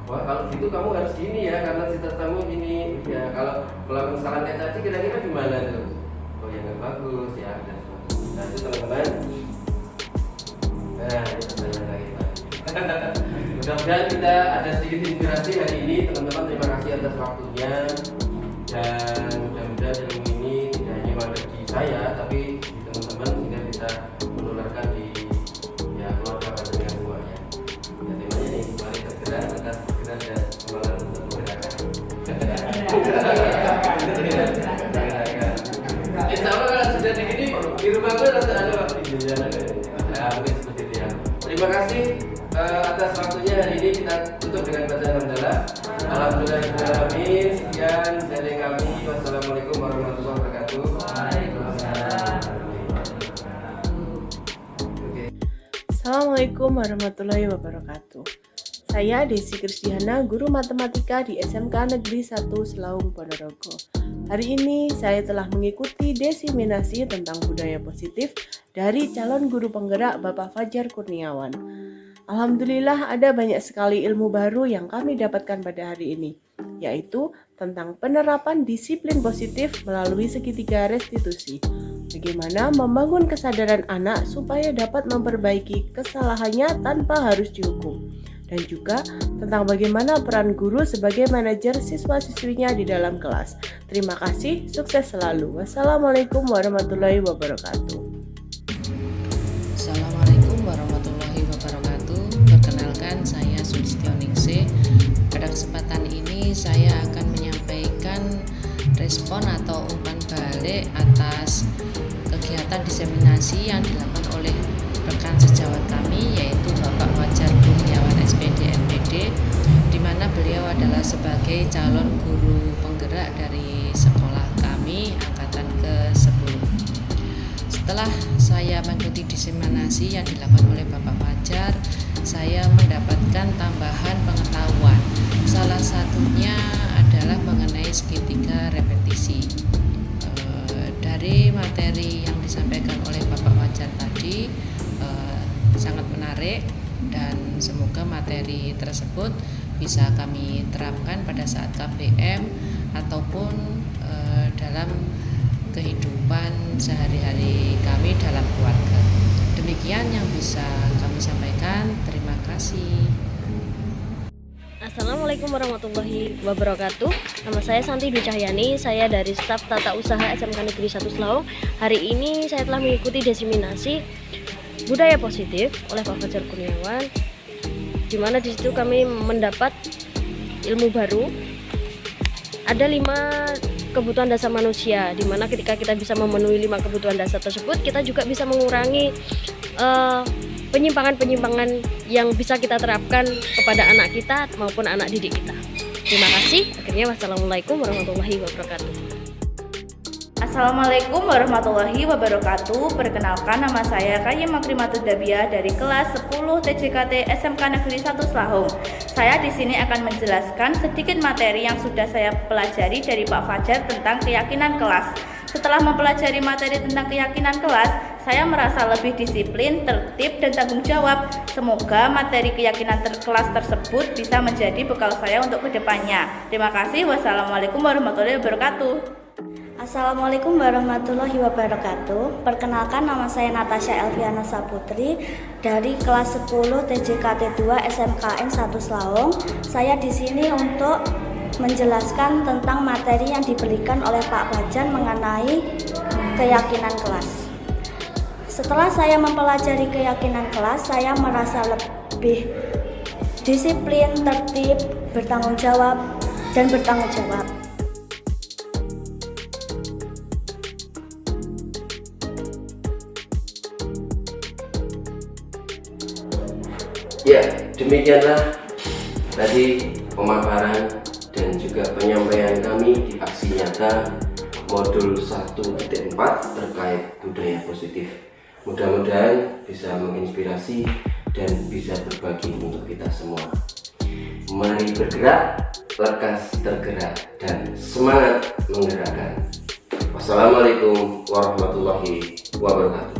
Speaker 1: Wah kalau gitu kamu harus gini ya, karena cita kamu gini ya. Kalau melakukan kesalahan kayak tadi kira-kira gimana tuh? Oh ya nggak bagus ya. Nah itu teman-teman. Nah ini pertanyaan lagi Pak. Mudah-mudahan kita ada sedikit inspirasi hari ini teman-teman. Terima kasih atas waktunya, dan mudah-mudahan ilmu ini tidak hanya ada di saya tapi di teman-teman, sehingga bisa menularkan di ya keluarga panjenengan semuanya. Ya temanya nih, mari tergerak atas bergerak dan semangat untuk bergerak. Insya Allah kalau sudah begini di rumah gue nanti ada waktu ya mungkin seperti itu ya. Terima kasih atas waktunya hari ini. Kita tutup dengan bacaan hamdalah. Alhamdulillahirobbilalamin. Sekian dari kami. Wassalamualaikum warahmatullahi wabarakatuh.
Speaker 3: Assalamualaikum warahmatullahi wabarakatuh. Saya Desi Kristiana, guru matematika di SMK Negeri 1 Selaung Ponorogo. Hari ini saya telah mengikuti diseminasi tentang budaya positif dari calon guru penggerak Bapak Fajar Kurniawan. Alhamdulillah ada banyak sekali ilmu baru yang kami dapatkan pada hari ini, yaitu tentang penerapan disiplin positif melalui segitiga restitusi. Bagaimana membangun kesadaran anak supaya dapat memperbaiki kesalahannya tanpa harus dihukum. Dan juga tentang bagaimana peran guru sebagai manajer siswa-siswinya di dalam kelas. Terima kasih, sukses selalu. Wassalamualaikum warahmatullahi wabarakatuh.
Speaker 6: Assalamualaikum warahmatullahi wabarakatuh. Perkenalkan, saya Sulistioningse. Pada kesempatan ini saya akan menyampaikan respon atau umpan balik atas kegiatan diseminasi yang dilakukan oleh rekan sejawat kami, yaitu Bapak Fajar Kurniawan SPD MPD, di mana beliau adalah sebagai calon guru penggerak dari sekolah kami angkatan ke-10. Setelah saya mengikuti diseminasi yang dilakukan oleh Bapak Fajar, saya mendapatkan tambahan pengetahuan. Salah satunya adalah mengenai segitiga repetisi. Dari materi yang disampaikan oleh Bapak Fajar tadi sangat menarik, dan semoga materi tersebut bisa kami terapkan pada saat KBM ataupun dalam kehidupan sehari-hari kami dalam keluarga. Demikian yang bisa kami sampaikan. Terima kasih.
Speaker 7: Assalamualaikum warahmatullahi wabarakatuh. Nama saya Santi Dwi Cahyani, saya dari staf Tata Usaha SMK Negeri 1 Selaung. Hari ini saya telah mengikuti diseminasi budaya positif oleh Pak Fajar Kurniawan, di mana di situ kami mendapat ilmu baru. Ada 5 kebutuhan dasar manusia, di mana ketika kita bisa memenuhi 5 kebutuhan dasar tersebut, kita juga bisa mengurangi penyimpangan-penyimpangan yang bisa kita terapkan kepada anak kita maupun anak didik kita. Terima kasih. Akhirnya wassalamualaikum warahmatullahi wabarakatuh.
Speaker 8: Assalamualaikum warahmatullahi wabarakatuh. Perkenalkan, nama saya Kayyim Makrimatud Dabiah dari kelas 10 TJKT SMK Negeri 1 Selaung. Saya di sini akan menjelaskan sedikit materi yang sudah saya pelajari dari Pak Fajar tentang keyakinan kelas. Setelah mempelajari materi tentang keyakinan kelas, saya merasa lebih disiplin, tertib, dan tanggung jawab. Semoga materi keyakinan kelas tersebut bisa menjadi bekal saya untuk kedepannya. Terima kasih. Wassalamualaikum warahmatullahi wabarakatuh.
Speaker 9: Assalamualaikum warahmatullahi wabarakatuh. Perkenalkan, nama saya Natasha Elviana Saputri dari kelas 10 TJKT 2 SMKN 1 Selaung. Saya di sini untuk menjelaskan tentang materi yang diberikan oleh Pak Fajar mengenai keyakinan kelas. Setelah saya mempelajari keyakinan kelas, saya merasa lebih disiplin, tertib, bertanggung jawab, dan bertanggung jawab.
Speaker 1: Ya, demikianlah tadi pemaparan dan juga penyampaian kami di aksi nyata modul 1.4 terkait budaya positif. Mudah-mudahan bisa menginspirasi dan bisa berbagi untuk kita semua. Mari bergerak, lekas tergerak, dan semangat menggerakkan. Wassalamualaikum warahmatullahi wabarakatuh.